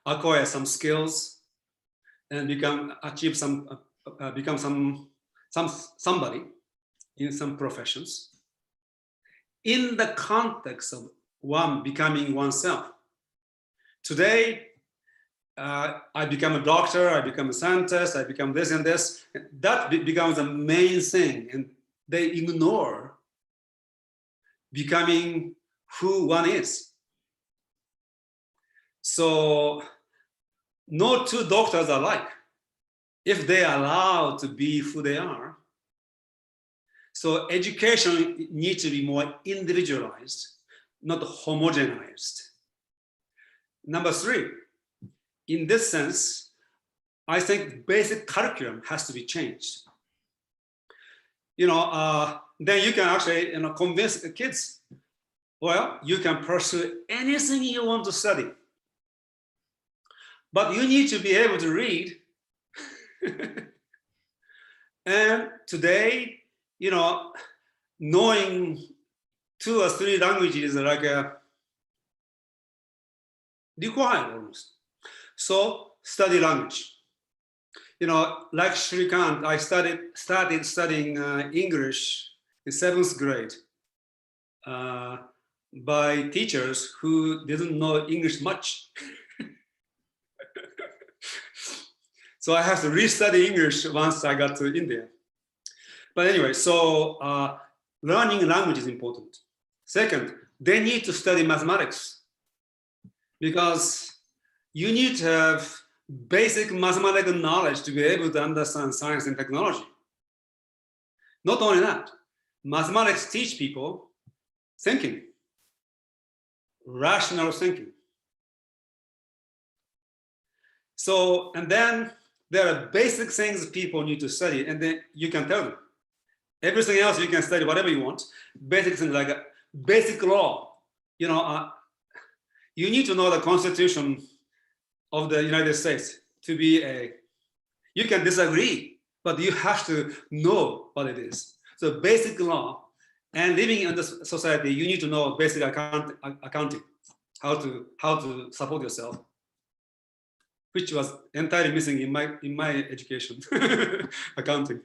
[SPEAKER 2] acquire some skills and become somebody in some professions. In the context of one becoming oneself. Today, I become a doctor, I become a scientist, I become this and this. That becomes the main thing, and they ignore becoming who one is. So no two doctors are alike if they are allowed to be who they are. So education needs to be more individualized, not homogenized. Number three, in this sense, I think basic curriculum has to be changed. You know, then you can actually, convince the kids, well, you can pursue anything you want to study, but you need to be able to read. And today, you know, knowing 2 or 3 languages is like a required almost. So study language. You know, like Shrikant, I started studying English in 7th grade by teachers who didn't know English much. So I have to restudy English once I got to India. But anyway, so learning language is important. Second, they need to study mathematics because you need to have basic mathematical knowledge to be able to understand science and technology. Not only that, mathematics teach people thinking, rational thinking. So, and then there are basic things people need to study, and then you can tell them. Everything else you can study whatever you want. Basic things like basic law. You know, you need to know the Constitution of the United States to be a. You can disagree, but you have to know what it is. So basic law, and living in this society, you need to know basic accounting, how to support yourself, which was entirely missing in my education, accounting.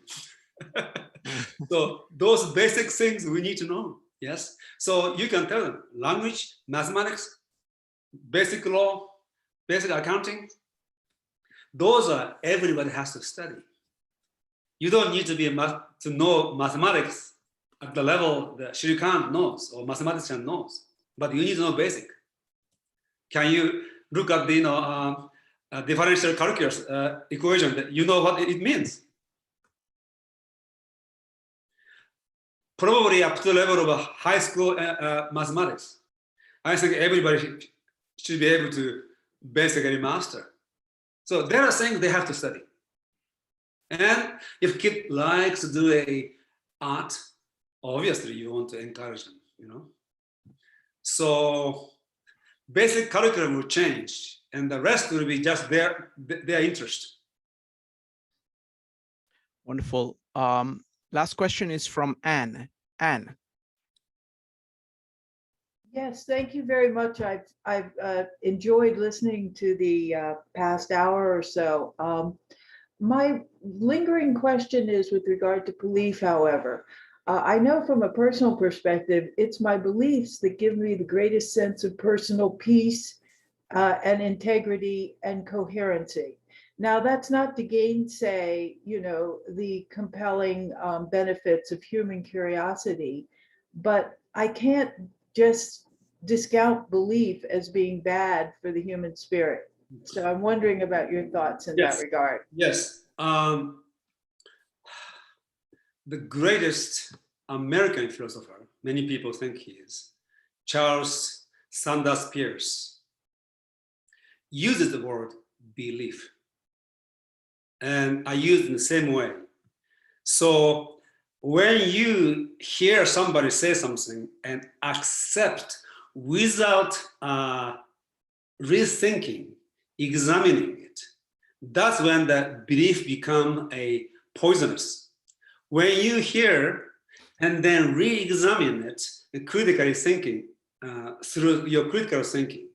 [SPEAKER 2] So those basic things we need to know, yes? So you can tell them language, mathematics, basic law, basic accounting. those are everybody has to study. You don't need to be to know mathematics at the level that Shirikant knows or mathematician knows, but you need to know basic. Can you look at the differential calculus equation? That you know what it means. Probably up to the level of high school mathematics. I think everybody should be able to basically master. So there are things they have to study. And if kid likes to do a art, obviously you want to encourage them, you know. So basic curriculum will change, and the rest will be just their interest.
[SPEAKER 1] Wonderful. Last question is from Anne. Anne.
[SPEAKER 14] Yes, thank you very much. I've enjoyed listening to the past hour or so. My lingering question is with regard to belief, however. I know from a personal perspective, it's my beliefs that give me the greatest sense of personal peace and integrity and coherency. Now, that's not to gainsay, you know, the compelling benefits of human curiosity, but I can't just discount belief as being bad for the human spirit. So I'm wondering about your thoughts in that regard.
[SPEAKER 2] Yes. The greatest American philosopher, many people think he is, Charles Sanders Peirce, uses the word belief. And I use it in the same way. So when you hear somebody say something and accept without rethinking, examining it, that's when the belief becomes a poisonous. When you hear and then re-examine it, and critically thinking through your critical thinking,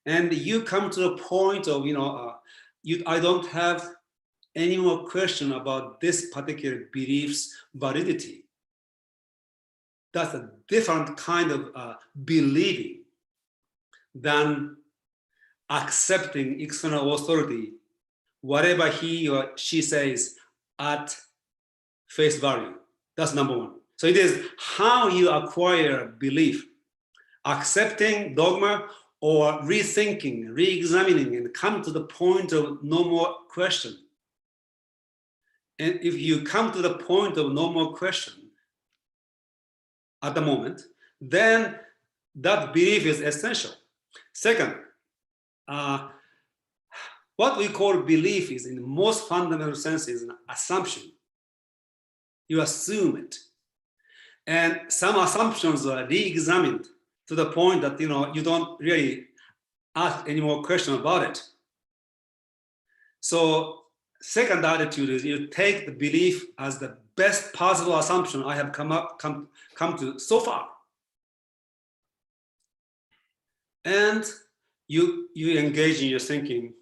[SPEAKER 2] and you come to the point of, I don't have any more question about this particular belief's validity. That's a different kind of believing than accepting external authority, whatever he or she says at face value. That's number one. So it is how you acquire belief, accepting dogma or rethinking, re-examining, and come to the point of no more question. And if you come to the point of no more question at the moment, then that belief is essential. Second, what we call belief is, in the most fundamental sense, is an assumption. You assume it. And some assumptions are re-examined to the point that you don't really ask any more question about it. So second attitude is you take the belief as the best possible assumption I have come to so far. And you engage in your thinking,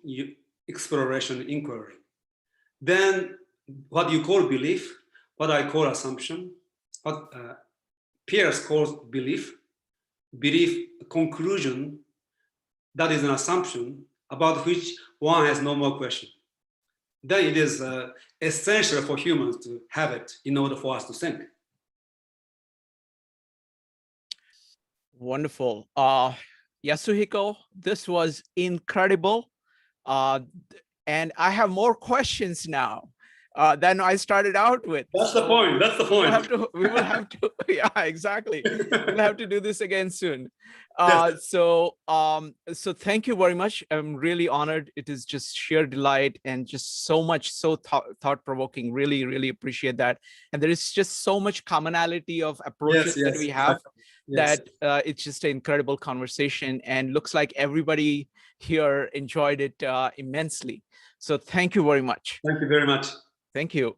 [SPEAKER 2] exploration, inquiry. Then what you call belief, what I call assumption, what Peirce calls belief conclusion, that is an assumption about which one has no more question. Then it is essential for humans to have it in order for us to think.
[SPEAKER 1] Wonderful. Yasuhiko, this was incredible. And I have more questions now than I started out with.
[SPEAKER 2] That's the point. That's the point.
[SPEAKER 1] We will have to, yeah, exactly. We'll have to do this again soon.
[SPEAKER 2] Yes.
[SPEAKER 1] So thank you very much. I'm really honored. It is just sheer delight and just so much, so thought-provoking. Really, really appreciate that. And there is just so much commonality of approaches that we have.
[SPEAKER 2] Yes.
[SPEAKER 1] That it's just an incredible conversation, and looks like everybody here enjoyed it immensely. So thank you very much.
[SPEAKER 2] Thank you very much.
[SPEAKER 1] Thank you.